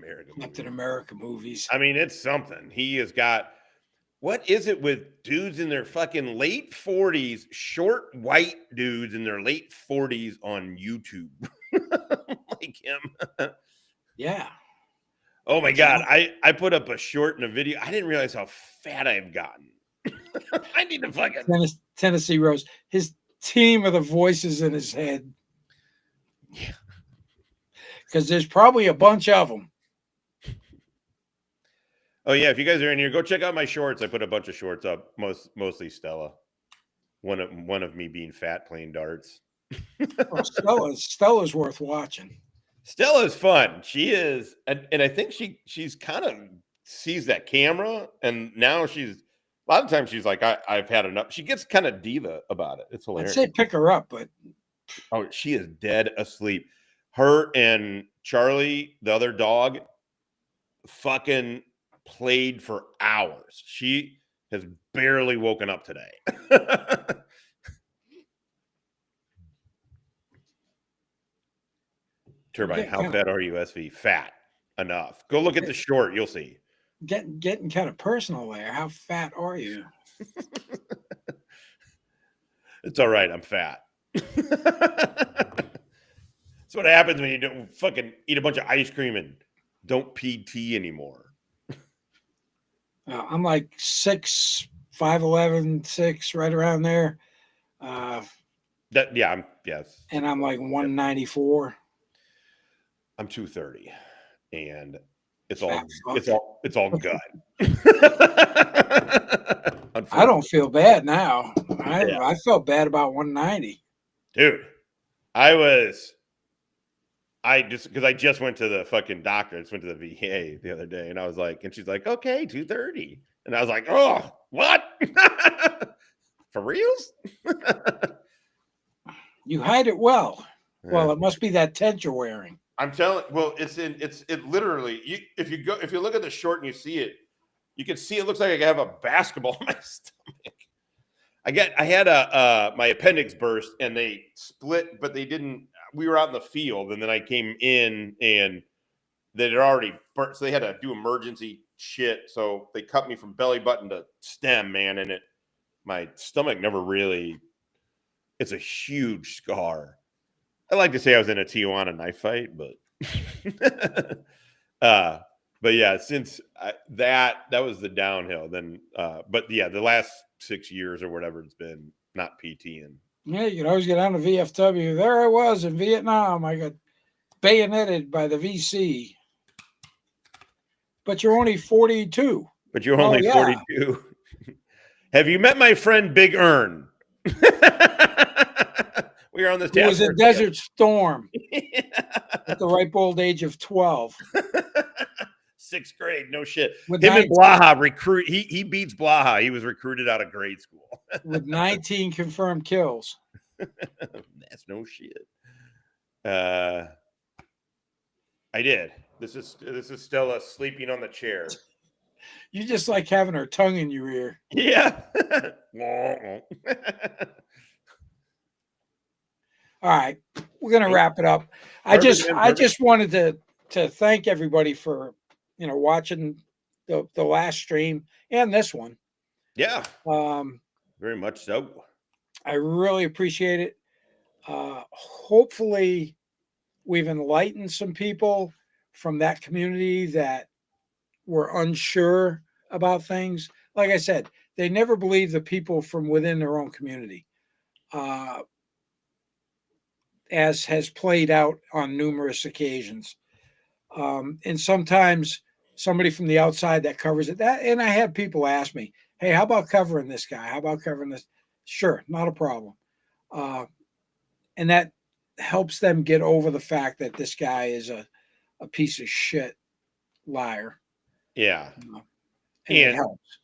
America movies. I mean, it's something. He has got, what is it with dudes in their fucking late 40s, short white dudes in their late 40s on YouTube? Like him. Yeah. Oh my God. I put up a short in a video. I didn't realize how fat I've gotten. I need to fucking Tennessee Rose. His team of the voices in his head. Yeah. Because there's probably a bunch of them. Oh yeah, if you guys are in here, go check out my shorts. I put a bunch of shorts up, mostly Stella. One of me being fat playing darts. Well, Stella's worth watching. Stella's fun. She is, and I think she's kind of sees that camera, and now she's a lot of times she's like, I've had enough. She gets kind of diva about it. It's hilarious. I'd say pick her up, but she is dead asleep. Her and Charlie, the other dog, fucking played for hours. She has barely woken up today. Turbine, how fat are you, SV? Fat enough. Go look at the short. You'll see. Getting kind of personal there. How fat are you? It's all right. I'm fat. That's what happens when you don't fucking eat a bunch of ice cream and don't PT anymore. I'm like 6', 5'11", 6, right around there. Yes. And I'm like 194. I'm 230, and it's all gut. I don't feel bad now. I felt bad about 190. Dude, because I just went to the fucking doctor. I just went to the VA the other day, and I was like, and she's like, okay, 230. And I was like, oh, what? For reals? You hide it well. Well, it must be that tent you're wearing. I'm telling. Well, it literally. If you look at the short and you see it, you can see it looks like I have a basketball in my stomach. I had my appendix burst and they split, but they didn't. We were out in the field, and then I came in and they had already burnt, so they had to do emergency shit. So they cut me from belly button to stem, man, and my stomach never really. It's a huge scar. I like to say I was in a Tijuana knife fight, but yeah, since that was the downhill. Then, but yeah, the last 6 years or whatever it's been, not PTing. Yeah, you can always get on the VFW. There I was in Vietnam. I got bayoneted by the VC. But you're only 42. But you're only 42. Have you met my friend Big Ern? We were on this. It was a Desert Storm at the ripe old age of 12. 6th grade, no shit. With him and Blaha recruit. He beats Blaha. He was recruited out of grade school with 19 confirmed kills. That's no shit. I did. This is Stella sleeping on the chair. You just like having her tongue in your ear. Yeah. All right, we're gonna wrap it up. I just wanted to thank everybody for watching the last stream and this one. Yeah, Um, very much so. I really appreciate it. Hopefully we've enlightened some people from that community that were unsure about things. Like I said, they never believe the people from within their own community, as has played out on numerous occasions. And sometimes somebody from the outside that covers it, and I had people ask me, hey, how about covering this guy? How about covering this? Sure, not a problem. And that helps them get over the fact that this guy is a piece of shit liar. Yeah. And it helps.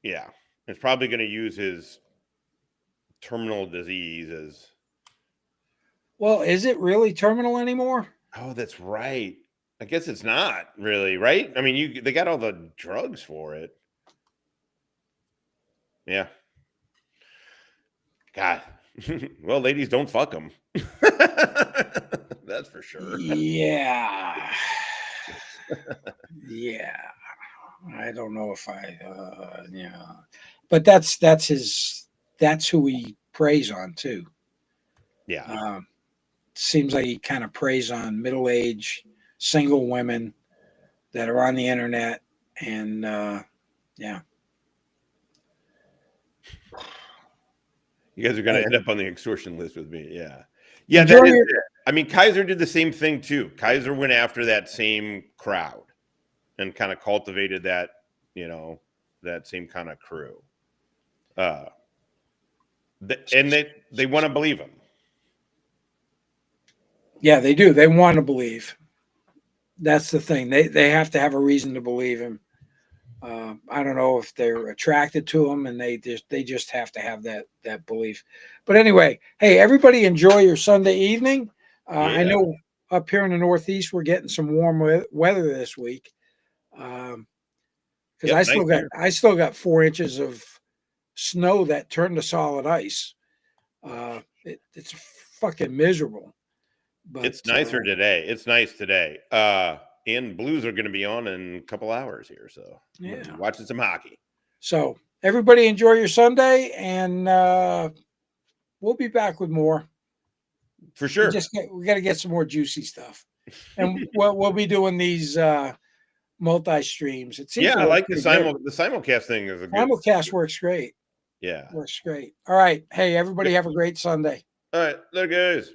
Yeah. It's probably going to use his terminal disease as. Well, is it really terminal anymore? Oh, that's right. I guess it's not really, right? I mean, they got all the drugs for it. Yeah. God. Well, ladies, don't fuck them. That's for sure. Yeah. Yeah. I don't know if yeah. But that's who he preys on too. Yeah. Seems like he kind of preys on middle-aged single women that are on the internet, and yeah. You guys are going to end up on the extortion list with me. Yeah. Yeah, that is it. I mean, Kiser did the same thing too. Kiser went after that same crowd and kind of cultivated that, that same kind of crew. And they want to believe him. Yeah, they do. They want to believe. That's the thing. They have to have a reason to believe him. I don't know if they're attracted to him, and they just have to have that belief. But anyway, hey, everybody, enjoy your Sunday evening. I know up here in the Northeast we're getting some warm weather this week. Because I still got 4 inches of snow that turned to solid ice. It's fucking miserable. But it's nicer today. It's nice today. And Blues are going to be on in a couple hours here, so yeah, watching some hockey. So everybody enjoy your Sunday, and we'll be back with more. For sure. We got to get some more juicy stuff, and we'll be doing these multi streams. It seems I like the simulcast thing. Is a good simulcast works great. Yeah, works great. All right, hey everybody, have a great Sunday. All right, there goes.